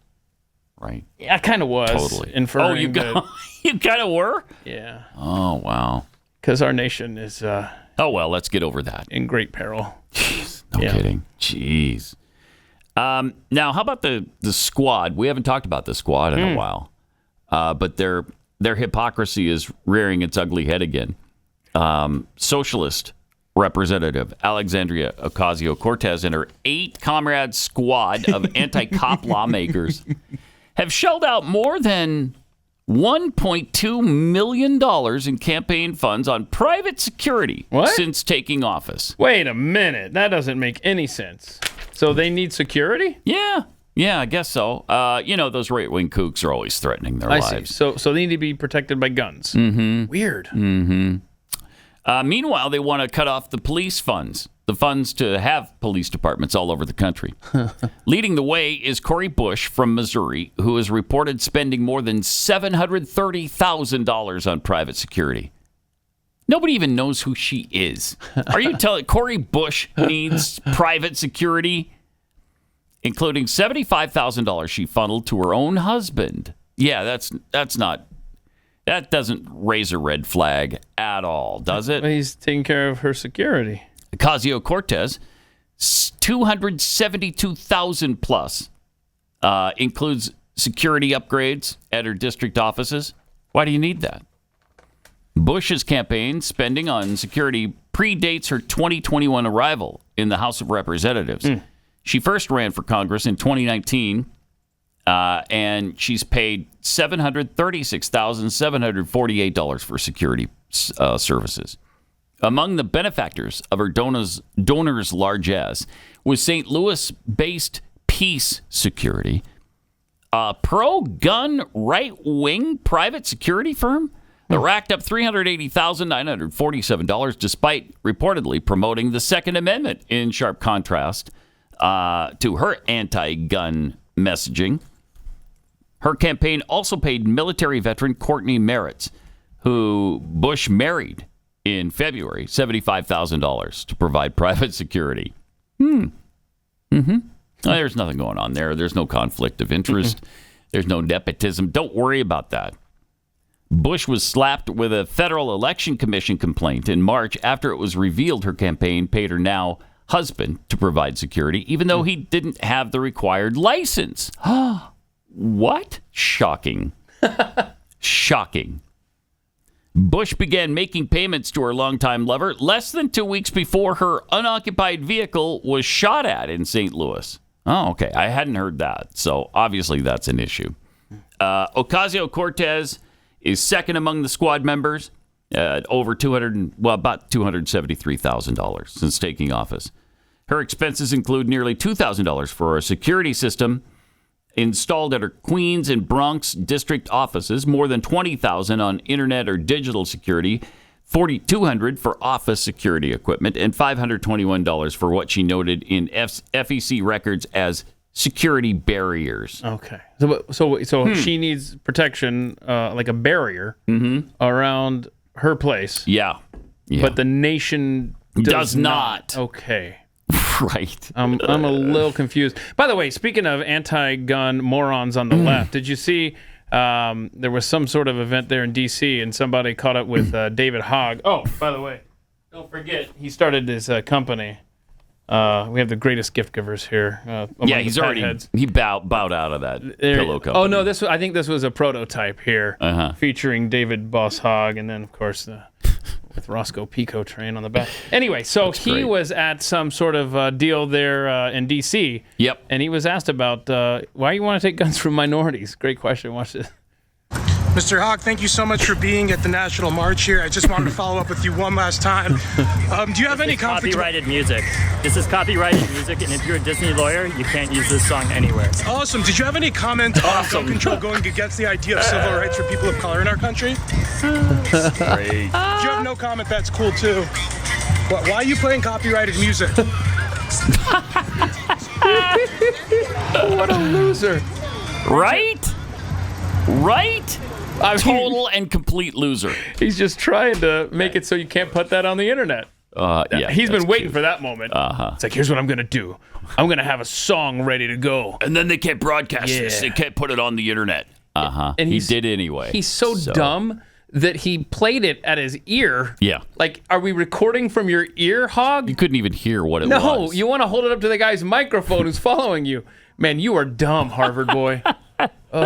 right? Yeah, I kind of was. Totally. Inferring. Oh, you kind of were? Yeah. Oh, wow. Because our nation is... oh, well, let's get over that. In great peril. Jeez, no kidding. Jeez. Now, how about the squad? We haven't talked about the squad in a while, but their hypocrisy is rearing its ugly head again. Socialist Representative Alexandria Ocasio-Cortez and her 8-comrade squad of anti-cop lawmakers have shelled out more than $1.2 million in campaign funds on private security since taking office. Wait a minute. That doesn't make any sense. So they need security? Yeah, I guess so. Those right-wing kooks are always threatening their lives. See. So they need to be protected by guns. Mm-hmm. Weird. Mm-hmm. Meanwhile, they want to cut off the police funds, the funds to have police departments all over the country. Leading the way is Cori Bush from Missouri, who has reported spending more than $730,000 on private security. Nobody even knows who she is. Are you telling Cori Bush needs private security? including $75,000 she funneled to her own husband. Yeah, that doesn't raise a red flag at all, does it? He's taking care of her security. Ocasio-Cortez, $272,000 plus, includes security upgrades at her district offices. Why do you need that? Bush's campaign spending on security predates her 2021 arrival in the House of Representatives. She first ran for Congress in 2019, and she's paid $736,748 for security services. Among the benefactors of her donors' largesse was St. Louis-based Peace Security, a pro-gun right-wing private security firm that racked up $380,947 despite reportedly promoting the Second Amendment in sharp contrast to her anti-gun messaging. Her campaign also paid military veteran Courtney Merritt, who Bush married in February, $75,000 to provide private security. There's nothing going on there. There's no conflict of interest. There's no nepotism. Don't worry about that. Bush was slapped with a Federal Election Commission complaint in March after it was revealed her campaign paid her now husband to provide security, even though he didn't have the required license. What? Shocking. Shocking. Bush began making payments to her longtime lover less than 2 weeks before her unoccupied vehicle was shot at in St. Louis. Oh, okay. I hadn't heard that. So obviously that's an issue. Ocasio-Cortez is second among the squad members, about $273,000 since taking office. Her expenses include nearly $2,000 for a security system installed at her Queens and Bronx district offices, more than $20,000 on internet or digital security, $4,200 for office security equipment, and $521 for what she noted in FEC records as security barriers. Okay. So she needs protection, like a barrier around her place. Yeah. But the nation does not. Okay. Right. I'm a little confused. By the way, speaking of anti-gun morons on the left, did you see there was some sort of event there in D.C. and somebody caught up with David Hogg? Oh, by the way, don't forget, he started his company. We have the greatest gift givers here. He's already he bowed out of that pillow company. Oh no, I think this was a prototype here, featuring David Boss Hogg, and then of course with Roscoe Pico train on the back. Anyway, so he was at some sort of deal there in D.C. Yep. And he was asked about why you want to take guns from minorities. Great question. Watch this. Mr. Hogg, thank you so much for being at the National March here. I just wanted to follow up with you one last time. Do you have any conflict? Copyrighted music. This is copyrighted music, and if you're a Disney lawyer, you can't use this song anywhere. Awesome. Did you have any comment on gun control going against the idea of civil rights for people of color in our country? Great. If you have no comment, that's cool too. But why are you playing copyrighted music? What a loser. Right? Total and complete loser. He's just trying to make it so you can't put that on the internet. He's been waiting for that moment. It's like, here's what I'm going to do. I'm going to have a song ready to go. And then they can't broadcast this. They can't put it on the internet. And he did anyway. He's so dumb that he played it at his ear. Yeah. Like, are we recording from your ear, Hogg? You couldn't even hear what it was. No, you want to hold it up to the guy's microphone who's following you. Man, you are dumb, Harvard boy. All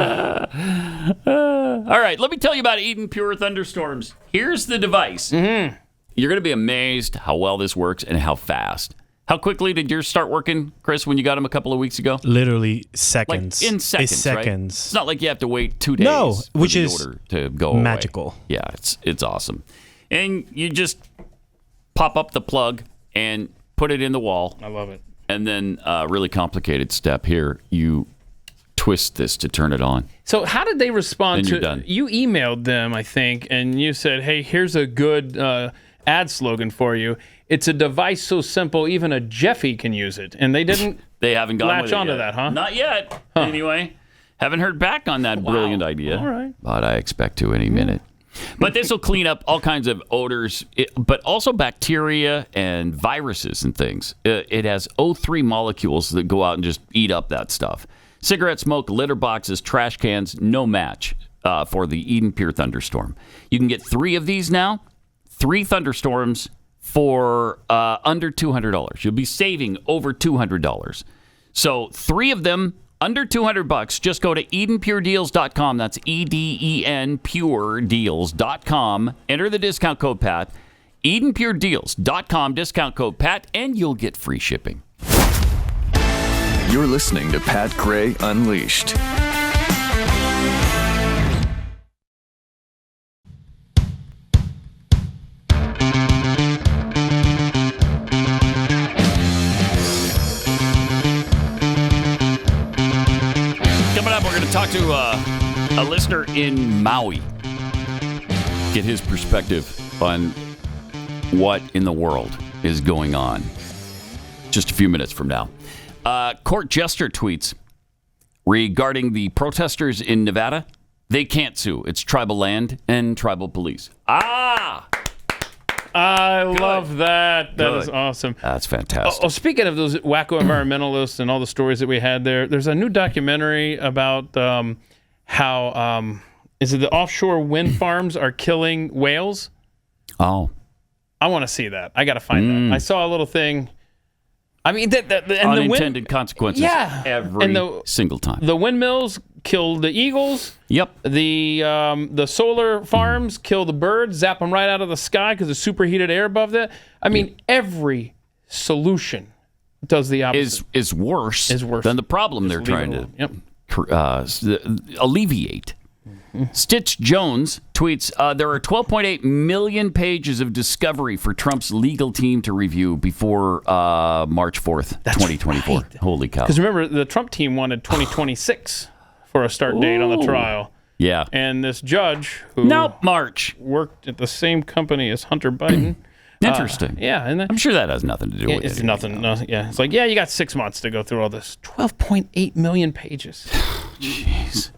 right, let me tell you about Eden Pure Thunderstorms. Here's the device. You're going to be amazed how well this works and how fast. How quickly did yours start working, Chris, when you got them a couple of weeks ago? Literally seconds. Like in seconds, right? Seconds. It's not like you have to wait 2 days which for the is order to go magical. Away. Yeah, it's awesome. And you just pop up the plug and put it in the wall. I love it. And then a really complicated step here. You twist this to turn it on. So how did they respond Then you're done. You emailed them, I think, and you said, hey, here's a good ad slogan for you. It's a device so simple, even a Jeffy can use it. And they didn't They haven't gone latch with it onto yet. that, huh? Not yet. Anyway, haven't heard back on that brilliant idea. All right. But I expect to any minute. But this will clean up all kinds of odors, but also bacteria and viruses and things. It has O3 molecules that go out and just eat up that stuff. Cigarette smoke, litter boxes, trash cans, no match for the Eden Pure Thunderstorm. You can get 3 of these now, 3 Thunderstorms for under $200. You'll be saving over $200. So 3 of them, under $200. Just go to EdenPureDeals.com. That's EDEN puredeals.com. Enter the discount code Pat. EdenPureDeals.com, discount code Pat, and you'll get free shipping. You're listening to Pat Gray Unleashed. Talk to a listener in Maui. Get his perspective on what in the world is going on. Just a few minutes from now. Court jester tweets regarding the protesters in Nevada. They can't sue. It's tribal land and tribal police. I love that. That is awesome. That's fantastic. Speaking of those wacko environmentalists and all the stories that we had there's a new documentary about how is it the offshore wind farms are killing whales? Oh. I want to see that. I got to find that. I saw a little thing. I mean, and unintended consequences every single time. The windmills kill the eagles. Yep. The solar farms kill the birds, zap them right out of the sky because of superheated air above that. I mean, every solution does the opposite. Is worse than the problem they're trying to alleviate. Stitch Jones tweets, there are 12.8 million pages of discovery for Trump's legal team to review before March 4th, 2024. Right. Holy cow. Because remember, the Trump team wanted 2026 for a start date on the trial. Yeah. And this judge who worked at the same company as Hunter Biden. Interesting. And I'm sure that has nothing to do with it. It's nothing. Yeah. It's like, you got 6 months to go through all this. 12.8 million pages. Jeez.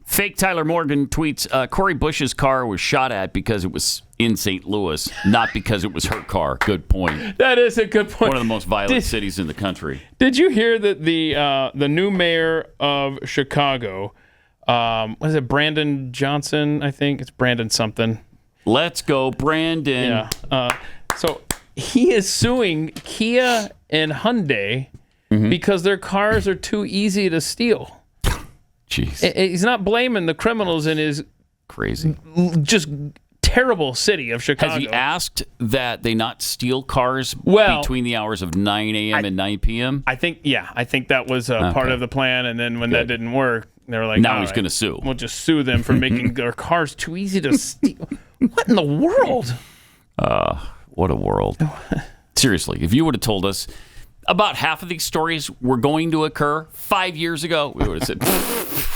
Fake Tyler Morgan tweets, Cori Bush's car was shot at because it was in St. Louis, not because it was her car. Good point. That is a good point. One of the most violent cities in the country. Did you hear that the new mayor of Chicago, what is it, Brandon Johnson, I think? It's Brandon something. Let's go, Brandon. Yeah. So he is suing Kia and Hyundai because their cars are too easy to steal. Jeez. He's not blaming the criminals in his just terrible city of Chicago. Has he asked that they not steal cars between the hours of 9 a.m. and 9 p.m.? I think that was part of the plan. And then when that didn't work, they were like, now he's going to sue. We'll just sue them for making their cars too easy to steal. What in the world? What a world. Seriously, if you would have told us about half of these stories were going to occur 5 years ago, we would have said,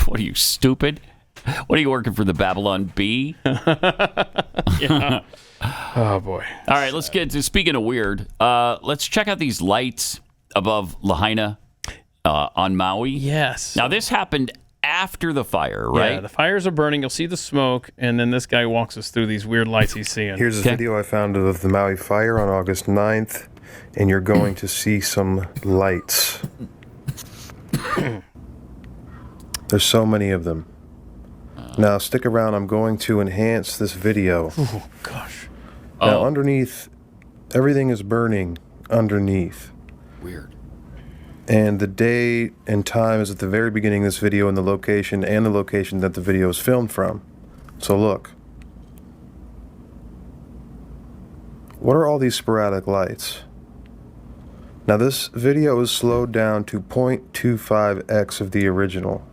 what are you, stupid? What are you working for, the Babylon Bee? Yeah. Oh, boy. All right, let's get to, speaking of weird, let's check out these lights above Lahaina on Maui. Yes. Now, this happened after the fire, right? Yeah, the fires are burning. You'll see the smoke, and then this guy walks us through these weird lights he's seeing. Here's a video I found of the Maui fire on August 9th. And you're going to see some lights. There's so many of them. Now, stick around. I'm going to enhance this video. Oh, gosh. Now, underneath, everything is burning underneath. Weird. And the date and time is at the very beginning of this video and the location that the video is filmed from. So look. What are all these sporadic lights? Now this video is slowed down to 0.25x of the original.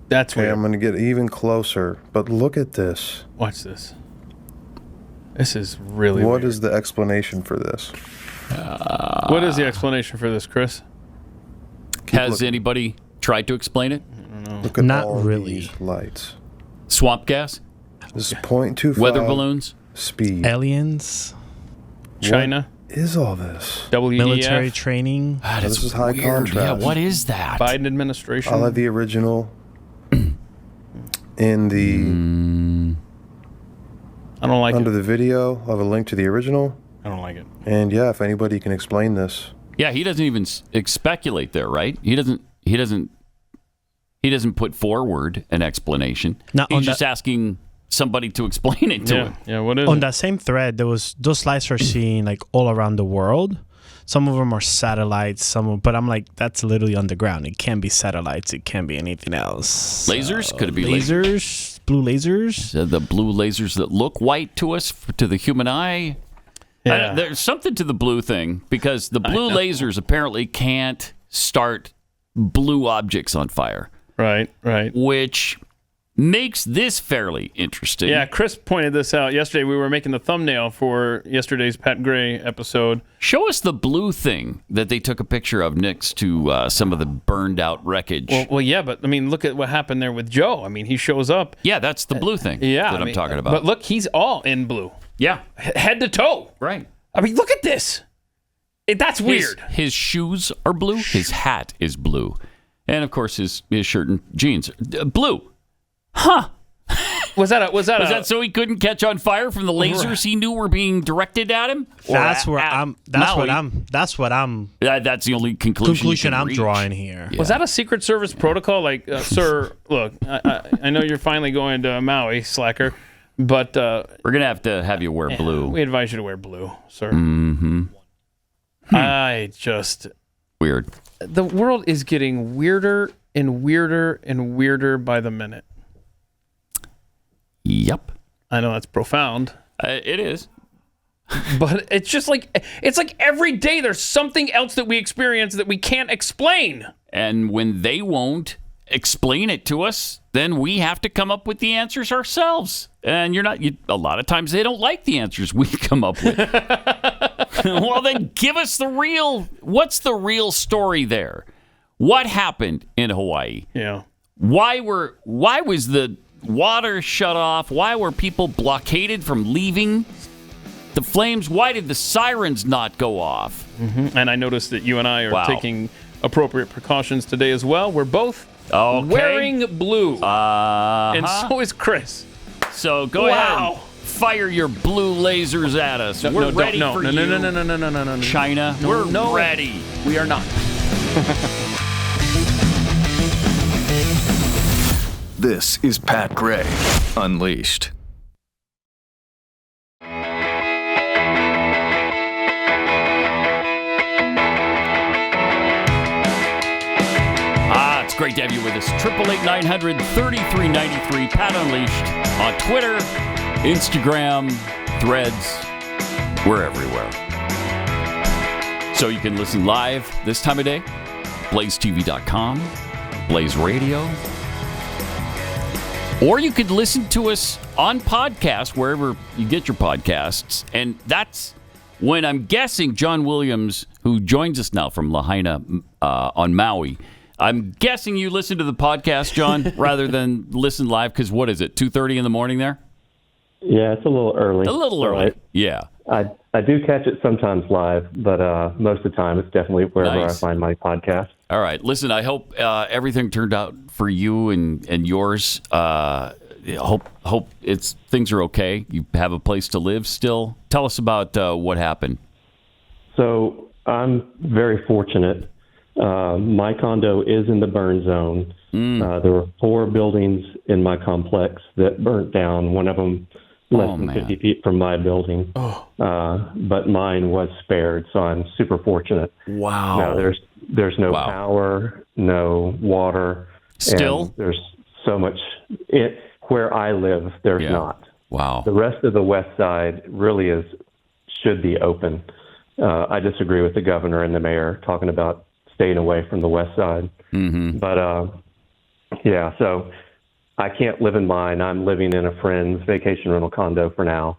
That's weird. I'm going to get even closer, but look at this. Watch this. This is really What weird. is the explanation for this? What is the explanation for this, Chris? Has anybody tried to explain it? I don't know. Look at all these lights. Swamp gas? This is 0.25. Weather balloons? Speed. Aliens? China? What is all this? WEF? Military training? This is high contrast. Yeah, what is that? Biden administration? I'll have the original. in the... I don't like under the video, I'll have a link to the original. I don't like it. And yeah, if anybody can explain this. Yeah, he doesn't even speculate there, right? He doesn't put forward an explanation. He's just asking somebody to explain it to him. Yeah, what is on that same thread, there was those slides are seen like all around the world. Some of them are satellites, but I'm like, that's literally underground. It can't be satellites. It can't be anything else. Lasers? Could it be lasers? Blue lasers? The blue lasers that look white to us, to the human eye. Yeah. There's something to the blue thing, because the blue lasers apparently can't start blue objects on fire. Right. Which makes this fairly interesting. Yeah, Chris pointed this out yesterday. We were making the thumbnail for yesterday's Pat Gray episode. Show us the blue thing that they took a picture of next to some of the burned out wreckage. Well, yeah, but I mean, look at what happened there with Joe. I mean, he shows up. Yeah, that's the blue thing I'm talking about. But look, he's all in blue. Yeah. Head to toe. Right. I mean, look at this. That's weird. His shoes are blue. His hat is blue. And, of course, his shirt and jeans. Blue. Huh. Was that so he couldn't catch on fire from the lasers he knew were being directed at him? That's what I'm. That's the only conclusion I'm drawing here. Yeah. Was that a Secret Service protocol? Like, sir, look, I know you're finally going to Maui, slacker, but we're gonna have you wear blue. We advise you to wear blue, sir. Mm-hmm. Weird. The world is getting weirder and weirder and weirder by the minute. Yep. I know that's profound. It is. But it's like every day there's something else that we experience that we can't explain. And when they won't explain it to us, then we have to come up with the answers ourselves. And a lot of times they don't like the answers we come up with. Well, then give us what's the real story there? What happened in Hawaii? Yeah. Why was the water shut off? Why were people blockaded from leaving the flames? Why did the sirens not go off? Mm-hmm. And I noticed that you and I are taking appropriate precautions today as well. We're both wearing blue. And so is Chris. So go ahead and fire your blue lasers at us. We're ready for you. No. China, we're ready. We are not. This is Pat Gray Unleashed. It's great to have you with us. 888-900-3393. Pat Unleashed on Twitter, Instagram, Threads. We're everywhere. So you can listen live this time of day. BlazeTV.com, Blaze Radio. Or you could listen to us on podcast, wherever you get your podcasts. And that's when I'm guessing John Williams, who joins us now from Lahaina on Maui, I'm guessing you listen to the podcast, John, rather than listen live, because what is it, 2:30 in the morning there? Yeah, it's a little early. A little early, yeah. I do catch it sometimes live, but most of the time it's definitely wherever I find my podcast. All right. Listen, I hope everything turned out for you and yours. Hope things are okay. You have a place to live still. Tell us about what happened. So I'm very fortunate. My condo is in the burn zone. There were 4 buildings in my complex that burnt down. One of them less than 50 feet from my building. But mine was spared, so I'm super fortunate. Wow. Now, there's no power, no water. Still? There's so much. Where I live, there's not. Wow. The rest of the west side really should be open. I disagree with the governor and the mayor talking about staying away from the west side. Mm-hmm. But, so I can't live in mine. I'm living in a friend's vacation rental condo for now.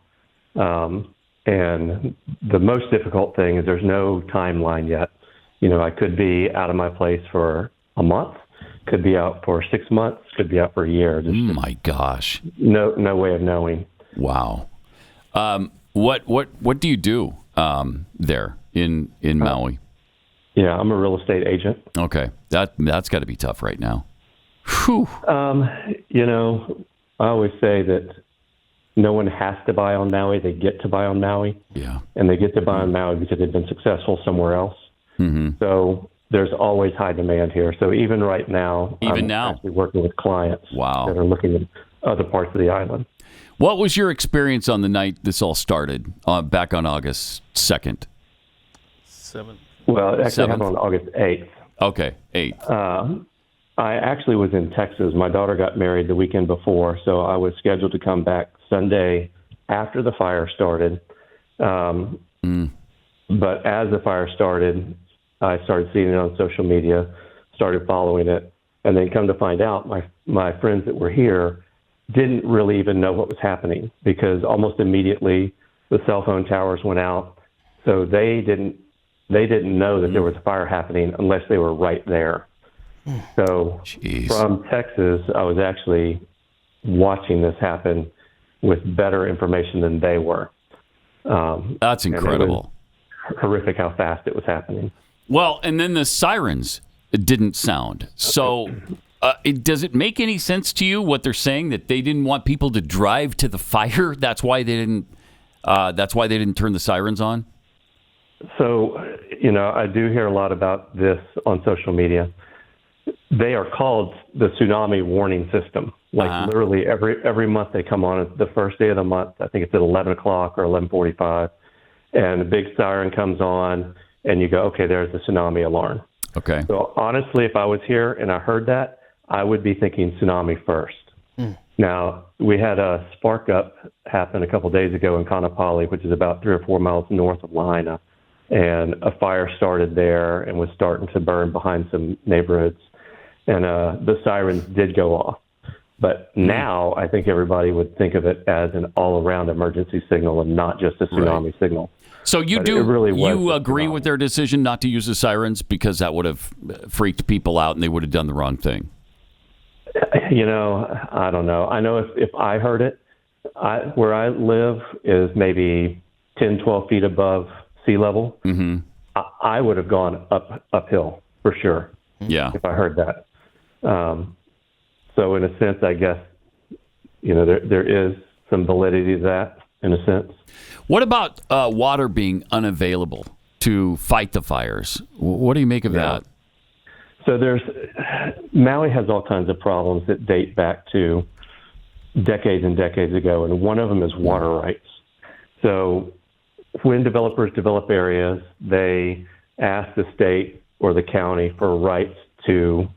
And the most difficult thing is there's no timeline yet. I could be out of my place for a month, could be out for 6 months, could be out for a year. My gosh. No way of knowing. Wow. What do you do there in Maui? Yeah, I'm a real estate agent. Okay. That's got to be tough right now. Whew. I always say that no one has to buy on Maui. They get to buy on Maui. Yeah. And they get to buy on Maui because they've been successful somewhere else. Mm-hmm. So there's always high demand here. So even right now, I'm actually working with clients that are looking at other parts of the island. What was your experience on the night this all started, back on August 2nd? 7th. Well, it actually happened on August 8th. Okay, 8th. I actually was in Texas. My daughter got married the weekend before, so I was scheduled to come back Sunday after the fire started. But as the fire started, I started seeing it on social media, started following it, and then come to find out my friends that were here didn't really even know what was happening because almost immediately the cell phone towers went out. So they didn't know that there was a fire happening unless they were right there. So from Texas, I was actually watching this happen with better information than they were. That's incredible. It was horrific how fast it was happening. Well, and then the sirens didn't sound. So does it make any sense to you what they're saying, that they didn't want people to drive to the fire? That's why they didn't turn the sirens on? So, I do hear a lot about this on social media. They are called the tsunami warning system. Literally every month they come on the first day of the month. I think it's at 11 o'clock or 11:45, and a big siren comes on, and you go, okay, there's the tsunami alarm. Okay. So honestly, if I was here and I heard that, I would be thinking tsunami first. Now, we had a spark up happen a couple of days ago in Kaanapali, which is about 3 or 4 miles north of Lahaina, and a fire started there and was starting to burn behind some neighborhoods. And the sirens did go off. But now I think everybody would think of it as an all-around emergency signal and not just a tsunami signal. So you agree with their decision not to use the sirens because that would have freaked people out and they would have done the wrong thing? I don't know. I know if I heard it, where I live is maybe 10, 12 feet above sea level. Mm-hmm. I would have gone uphill for sure. Yeah. If I heard that. So in a sense, I guess, there is some validity to that in a sense. What about water being unavailable to fight the fires? What do you make of that? So Maui has all kinds of problems that date back to decades and decades ago, and one of them is water rights. So when developers develop areas, they ask the state or the county for rights to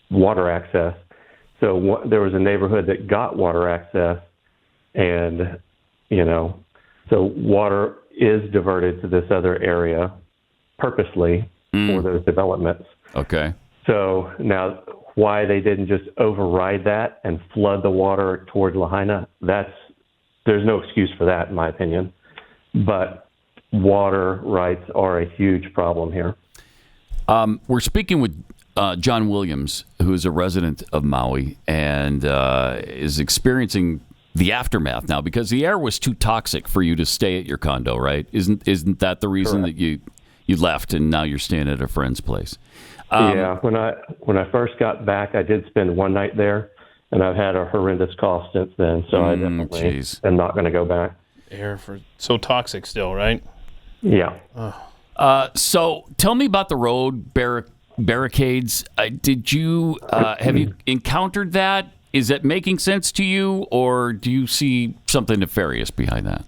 water access. So there was a neighborhood that got water access, and, so water is diverted to this other area purposely for those developments. Okay. So now why they didn't just override that and flood the water toward Lahaina, there's no excuse for that, in my opinion. But water rights are a huge problem here. We're speaking with John Williams, who is a resident of Maui and is experiencing the aftermath now because the air was too toxic for you to stay at your condo, right? Isn't that the reason that you left and now you're staying at a friend's place? Yeah, when I first got back, I did spend one night there, and I've had a horrendous cough since then. So I definitely am not going to go back. Air so toxic still, right? Yeah. So tell me about the road barricades. Did you have you encountered that? Is that making sense to you, or do you see something nefarious behind that?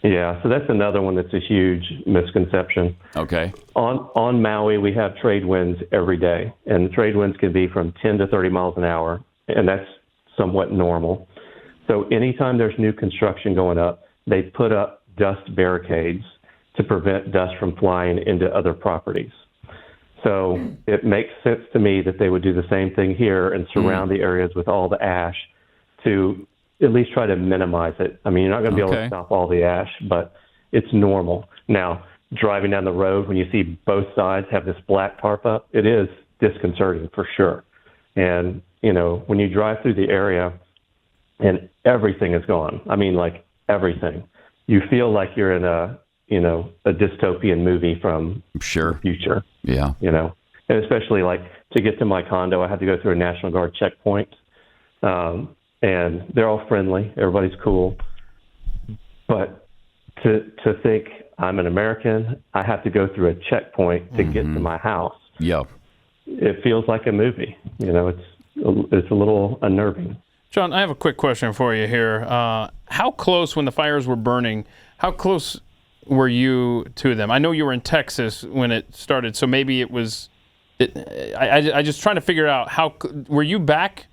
Yeah, so that's another one that's a huge misconception. Okay. On Maui, we have trade winds every day, and trade winds can be from 10 to 30 miles an hour, and that's somewhat normal. So anytime there's new construction going up, they put up dust barricades to prevent dust from flying into other properties. So it makes sense to me that they would do the same thing here and surround the areas with all the ash to at least try to minimize it. I mean, you're not going to be able to stop all the ash, but it's normal. Now, driving down the road, when you see both sides have this black tarp up, it is disconcerting for sure. And, when you drive through the area and everything is gone, I mean, like everything, you feel like you're in a dystopian movie from the future. Yeah. And especially like to get to my condo, I have to go through a National Guard checkpoint. And they're all friendly. Everybody's cool. But to think I'm an American, I have to go through a checkpoint to get to my house. Yeah. It feels like a movie. It's a little unnerving. John, I have a quick question for you here. How close, when the fires were burning, how close were you to them? I know you were in Texas when it started, so maybe it was... I just trying to figure out, were you back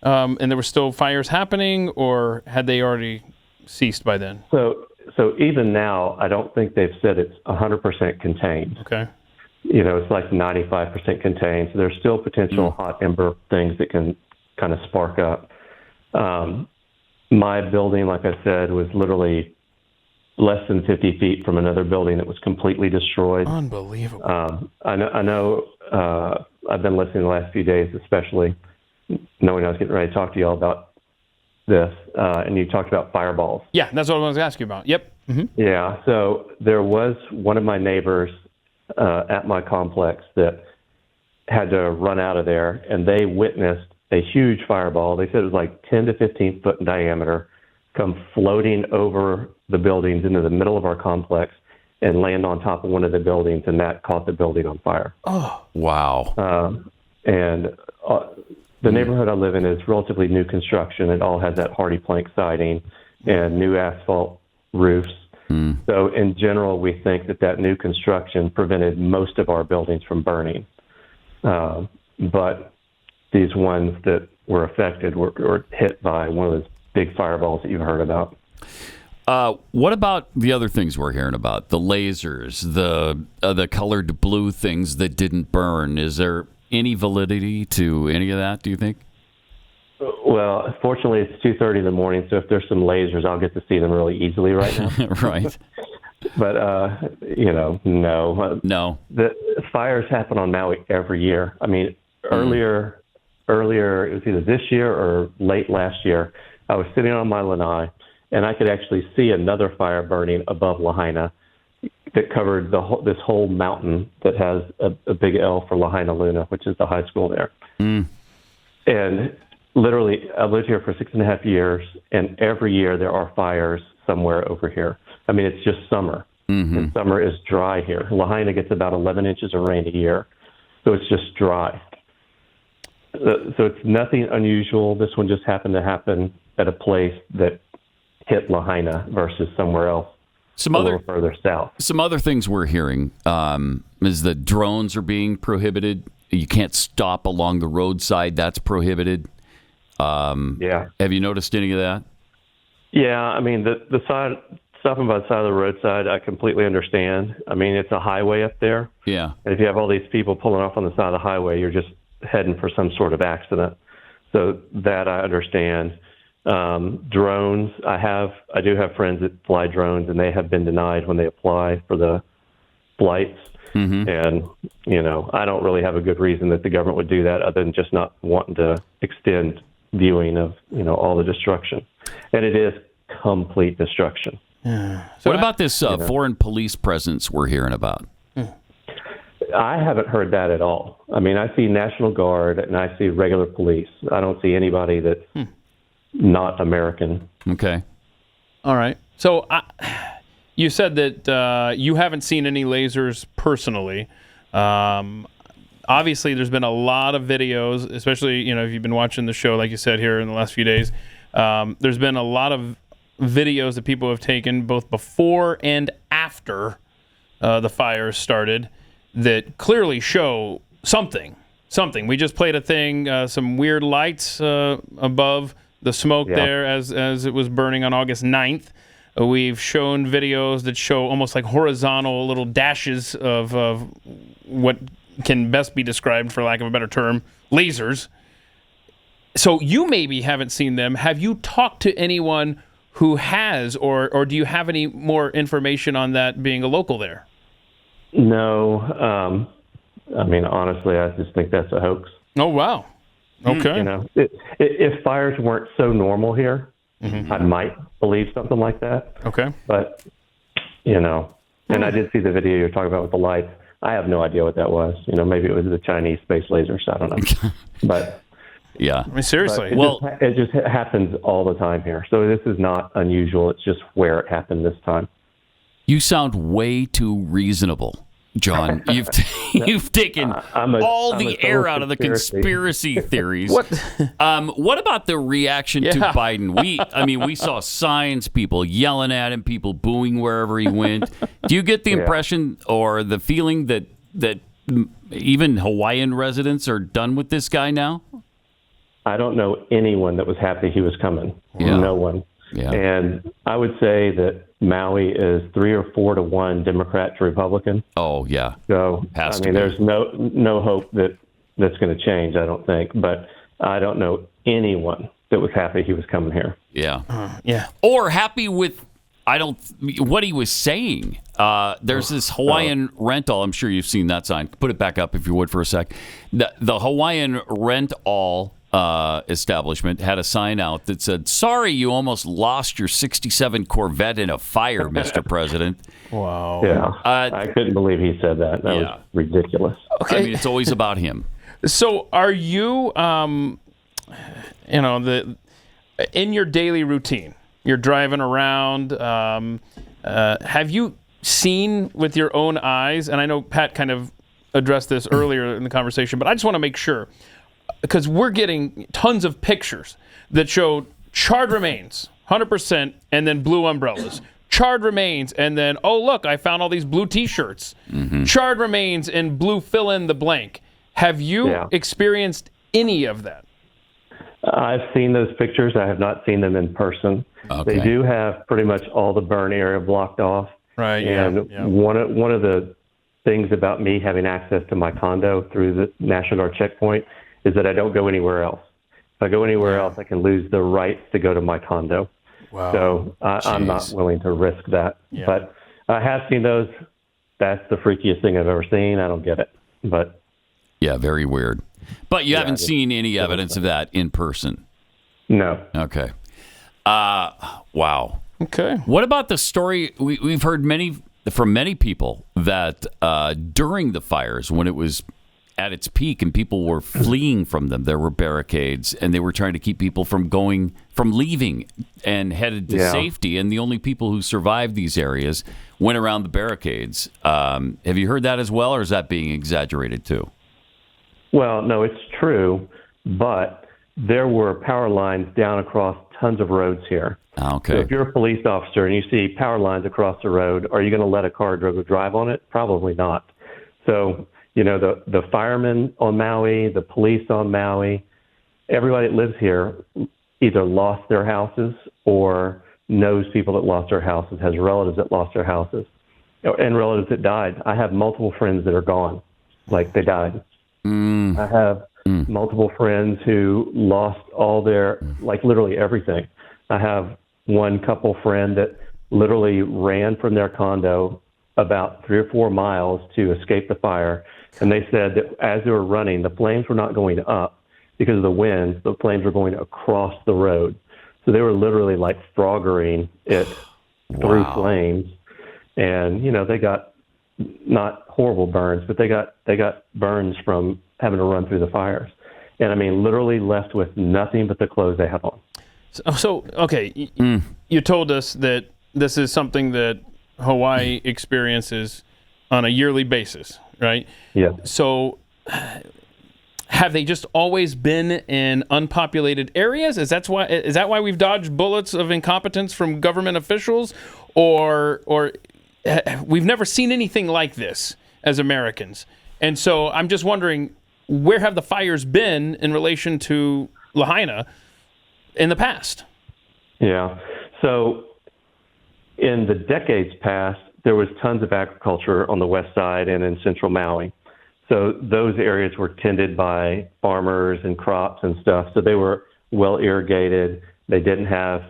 and there were still fires happening, or had they already ceased by then? So even now, I don't think they've said it's 100% contained. Okay. It's like 95% contained. So there's still potential hot ember things that can kind of spark up. My building, like I said, was literally less than 50 feet from another building that was completely destroyed. Unbelievable. I know I've been listening the last few days, especially knowing I was getting ready to talk to you all about this, and you talked about fireballs. Yeah, that's what I was going to ask you about. Yep. Mm-hmm. Yeah, so there was one of my neighbors at my complex that had to run out of there, and they witnessed a huge fireball. They said it was like 10 to 15 foot in diameter, come floating over the buildings into the middle of our complex and land on top of one of the buildings, and that caught the building on fire. Oh, wow. And the neighborhood I live in is relatively new construction. It all has that hardy plank siding and new asphalt roofs. So in general, we think that new construction prevented most of our buildings from burning. But these ones that were affected were hit by one of those big fireballs that you've heard about. What about the other things we're hearing about? The lasers, the colored blue things that didn't burn. Is there any validity to any of that, do you think? Well, fortunately, it's 2:30 in the morning, so if there's some lasers, I'll get to see them really easily right now. Right. But, no. No. The fires happen on Maui every year. I mean, earlier, it was either this year or late last year, I was sitting on my lanai, and I could actually see another fire burning above Lahaina that covered this whole mountain that has a big L for Lahaina Luna, which is the high school there. And literally, I've lived here for 6.5 years, and every year there are fires somewhere over here. I mean, it's just summer, and summer is dry here. Lahaina gets about 11 inches of rain a year, so it's just dry. So it's nothing unusual. This one just happened to happen at a place that hit Lahaina versus somewhere else. A little further south. Some other things we're hearing is that drones are being prohibited. You can't stop along the roadside. That's prohibited. Yeah. Have you noticed any of that? Yeah, I mean, the side, stopping by the side of the roadside, I completely understand. I mean, it's a highway up there. Yeah. And if you have all these people pulling off on the side of the highway, you're just heading for some sort of accident. So that I understand. Drones, I do have friends that fly drones, and they have been denied when they apply for the flights. And, I don't really have a good reason that the government would do that other than just not wanting to extend viewing of, all the destruction. And it is complete destruction. Yeah. So what about this foreign police presence we're hearing about? I haven't heard that at all. I mean, I see National Guard and I see regular police. I don't see anybody that's not American. Okay. All right. So you said that you haven't seen any lasers personally. Obviously, there's been a lot of videos, especially, if you've been watching the show, like you said here in the last few days, there's been a lot of videos that people have taken both before and after the fires started that clearly show something. We just played a thing, some weird lights above the smoke there as it was burning on August 9th. We've shown videos that show almost like horizontal little dashes of what can best be described, for lack of a better term, lasers. So you maybe haven't seen them. Have you talked to anyone who has, or do you have any more information on that being a local there? No. I mean, honestly, I just think that's a hoax. Oh, wow. Okay. If fires weren't so normal here, I might believe something like that. Okay. But, and I did see the video you're talking about with the lights. I have no idea what that was. Maybe it was the Chinese space lasers. I don't know. But yeah, I mean, seriously. It just happens all the time here. So this is not unusual. It's just where it happened this time. You sound way too reasonable, John. You've taken all the air out of the conspiracy theories. What about the reaction to Biden? We saw signs, people yelling at him, people booing wherever he went. Do you get the impression or the feeling that even Hawaiian residents are done with this guy now? I don't know anyone that was happy he was coming. Yeah. No one. Yeah. And I would say that Maui is 3 or 4 to 1 Democrat to Republican. Oh, yeah. So, there's no hope that that's going to change, I don't think. But I don't know anyone that was happy he was coming here. Yeah. Yeah. Or happy with, what he was saying. There's this Hawaiian rent-all. I'm sure you've seen that sign. Put it back up if you would for a sec. The Hawaiian rent-all establishment had a sign out that said, "Sorry, you almost lost your '67 Corvette in a fire, Mr. President." Wow. Yeah. I couldn't believe he said that. That was ridiculous. Okay. I mean, it's always about him. So are you, in your daily routine, you're driving around, have you seen with your own eyes, and I know Pat kind of addressed this earlier in the conversation, but I just want to make sure, because we're getting tons of pictures that show charred remains, 100%, and then blue umbrellas. Charred remains, and then, oh, look, I found all these blue T-shirts. Mm-hmm. Charred remains and blue fill in the blank. Have you experienced any of that? I've seen those pictures. I have not seen them in person. Okay. They do have pretty much all the burn area blocked off. Right. And one of the things about me having access to my condo through the National Guard checkpoint is that I don't go anywhere else. If I go anywhere else, I can lose the rights to go to my condo. Wow. So I'm not willing to risk that. Yeah. But I have seen those. That's the freakiest thing I've ever seen. I don't get it. But yeah, very weird. But you haven't seen any evidence of that in person? No. Okay. Wow. Okay. What about the story? We've heard from many people that during the fires, when it was at its peak and people were fleeing from them, there were barricades and they were trying to keep people from leaving and headed to safety. And the only people who survived these areas went around the barricades. Have you heard that as well, or is that being exaggerated too? Well, no, it's true, but there were power lines down across tons of roads here. Okay. So if you're a police officer and you see power lines across the road, are you going to let a car drive on it? Probably not. So, the firemen on Maui, the police on Maui, everybody that lives here either lost their houses or knows people that lost their houses, has relatives that lost their houses, and relatives that died. I have multiple friends that are gone, like they died. I have multiple friends who lost all their, literally everything. I have one couple friend that literally ran from their condo about 3 or 4 miles to escape the fire. And they said that as they were running, the flames were not going up because of the wind. The flames were going across the road. So they were literally like froggering it through flames. And, they got not horrible burns, but they got burns from having to run through the fires. And I mean, literally left with nothing but the clothes they have on. So okay, you told us that this is something that Hawaii experiences on a yearly basis, right? Yeah. So have they just always been in unpopulated areas? Is that why we've dodged bullets of incompetence from government officials, or we've never seen anything like this as Americans? And so I'm just wondering, where have the fires been in relation to Lahaina in the past? Yeah. So in the decades past, there was tons of agriculture on the west side and in central Maui. So those areas were tended by farmers and crops and stuff. So they were well irrigated. They didn't have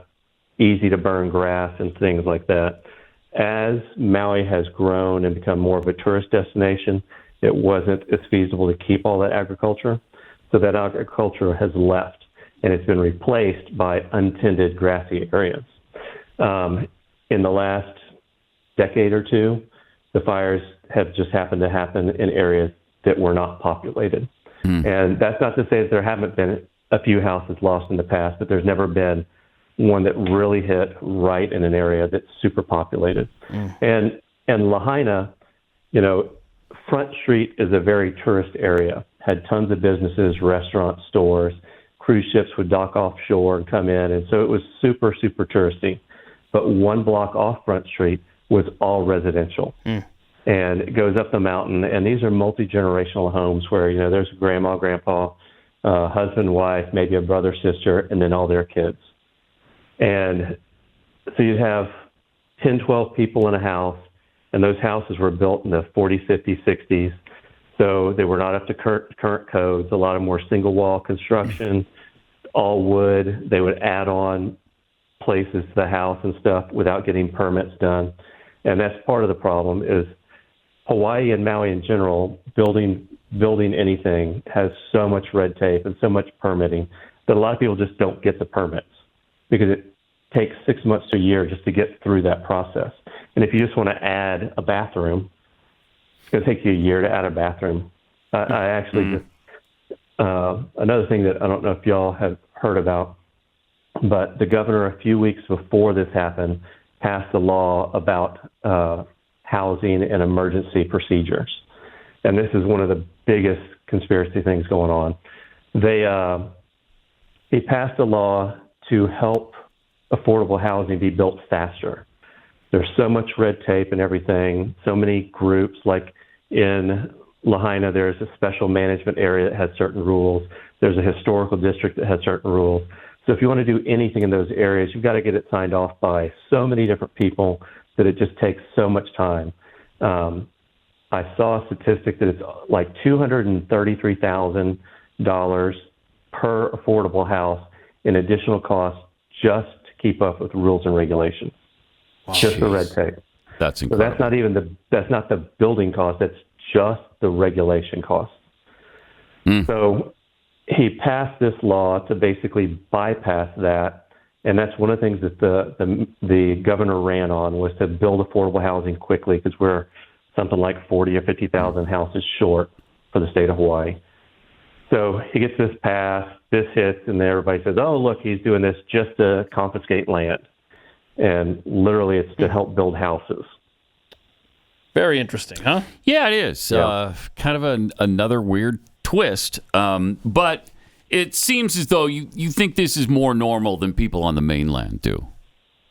easy to burn grass and things like that. As Maui has grown and become more of a tourist destination, it wasn't as feasible to keep all that agriculture. So that agriculture has left, and it's been replaced by untended grassy areas. In the last decade or two, the fires have just happened to happen in areas that were not populated. And that's not to say that there haven't been a few houses lost in the past, but there's never been one that really hit right in an area that's super populated. And Lahaina, Front Street is a very tourist area, had tons of businesses, restaurants, stores. Cruise ships would dock offshore and come in. And so it was super, super touristy. But one block off Front Street was all residential. And it goes up the mountain. And these are multi-generational homes where, there's grandma, grandpa, husband, wife, maybe a brother, sister, and then all their kids. And so you'd have 10, 12 people in a house. And those houses were built in the 40s, 50s, 60s. So they were not up to current codes. A lot of more single wall construction, all wood. They would add on places to the house and stuff without getting permits done. And that's part of the problem is Hawaii and Maui in general, building anything has so much red tape and so much permitting that a lot of people just don't get the permits because it takes 6 months to a year just to get through that process. And if you just want to add a bathroom, it's going to take you a year to add a bathroom. I actually, another thing that I don't know if y'all have heard about, but the governor a few weeks before this happened passed a law about housing and emergency procedures. And this is one of the biggest conspiracy things going on. He passed a law to help affordable housing be built faster. There's so much red tape and everything, so many groups. Like in Lahaina, there's a special management area that has certain rules. There's a historical district that has certain rules. So if you want to do anything in those areas, you've got to get it signed off by so many different people that it just takes so much time. I saw a statistic that it's like $233,000 per affordable house in additional costs just to keep up with rules and regulations. Wow. Just the red tape. That's incredible. So that's not the building cost. That's just the regulation cost. So he passed this law to basically bypass that, and that's one of the things that the governor ran on was to build affordable housing quickly because we're something like 40 or 50,000 houses short for the state of Hawaii. So he gets this passed, this hits, and then everybody says, "Oh, look, he's doing this just to confiscate land," and literally it's to help build houses. Very interesting, huh? Yeah, it is. Yeah. Kind of another weird twist, but it seems as though you think this is more normal than people on the mainland do,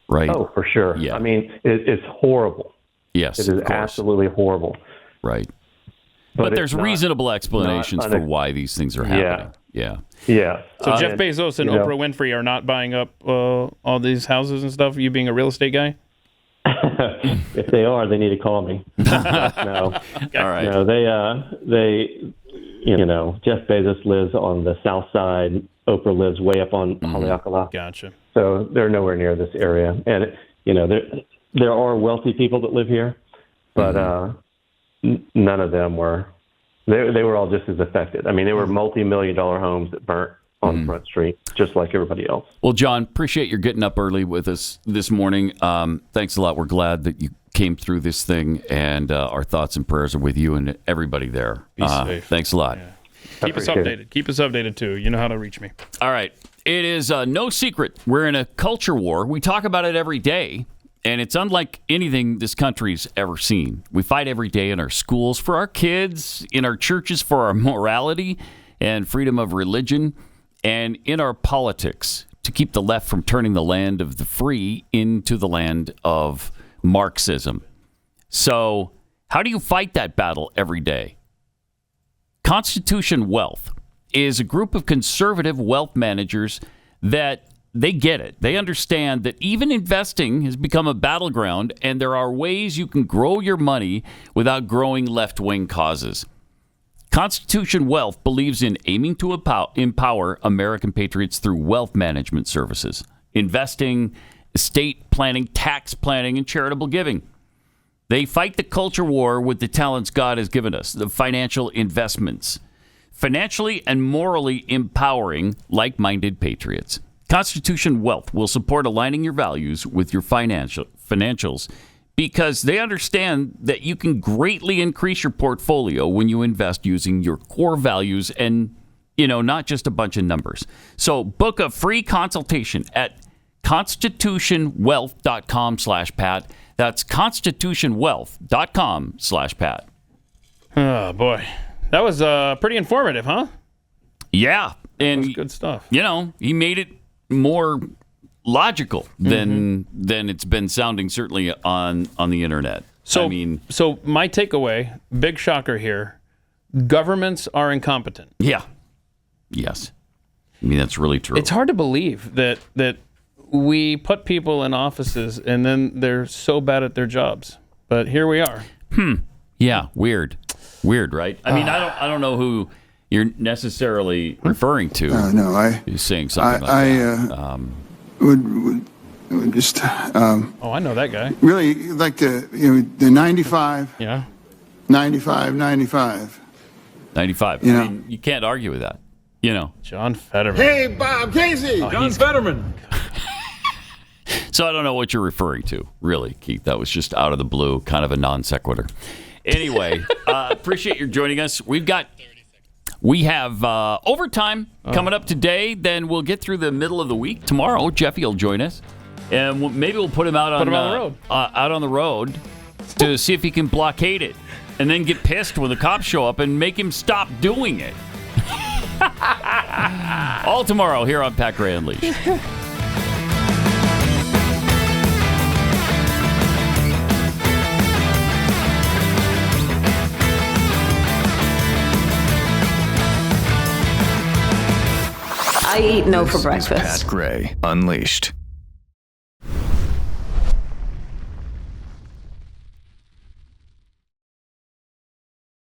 right? Oh, for sure. Yeah. I mean, it's horrible. Yes, it is absolutely horrible. Right. But there's reasonable explanations for why these things are happening. Yeah. So Jeff Bezos and Oprah Winfrey are not buying up all these houses and stuff, you being a real estate guy? If they are, they need to call me. No. All right. No, they Jeff Bezos lives on the south side. Oprah lives way up on Haleakala. Gotcha. So they're nowhere near this area. And, there are wealthy people that live here, but none of them were. They were all just as affected. I mean, they were multi-million-dollar homes that burnt on Front Street, just like everybody else. Well, John, appreciate your getting up early with us this morning. Thanks a lot. We're glad that you came through this thing, and our thoughts and prayers are with you and everybody there. Be safe. Thanks a lot. Yeah. Keep us updated. Keep us updated, too. You know how to reach me. All right. It is no secret we're in a culture war. We talk about it every day, and it's unlike anything this country's ever seen. We fight every day in our schools for our kids, in our churches for our morality and freedom of religion, and in our politics to keep the left from turning the land of the free into the land of Marxism. So how do you fight that battle every day? Constitution Wealth is a group of conservative wealth managers that they get it. They understand that even investing has become a battleground, and there are ways you can grow your money without growing left-wing causes. Constitution Wealth believes in aiming to empower American patriots through wealth management services, investing, estate planning, tax planning, and charitable giving. They fight the culture war with the talents God has given us, the financial investments, financially and morally empowering like-minded patriots. Constitution Wealth will support aligning your values with your financials because they understand that you can greatly increase your portfolio when you invest using your core values and, not just a bunch of numbers. So book a free consultation at constitutionwealth.com/Pat. That's constitutionwealth.com/Pat. Oh, boy. That was pretty informative, huh? Yeah. And good stuff. He made it more logical than it's been sounding, certainly on the internet. So my takeaway, big shocker here, governments are incompetent. Yeah. Yes. That's really true. It's hard to believe that we put people in offices and then they're so bad at their jobs. But here we are. Yeah, weird, right? I don't know who you're necessarily referring to. No, who's saying something like that. Would just. I know that guy. Really like the 95. Yeah. 95. 95. You can't argue with that. John Fetterman. Hey, Bob Casey. John Fetterman. So I don't know what you're referring to, really, Keith. That was just out of the blue, kind of a non sequitur. Anyway, appreciate your joining us. We have overtime coming up today. Then we'll get through the middle of the week. Tomorrow, Jeffy will join us, and maybe we'll put him out on the road to see if he can blockade it, and then get pissed when the cops show up and make him stop doing it. All tomorrow here on Pat Gray Unleashed. I eat no for breakfast. Pat Gray Unleashed.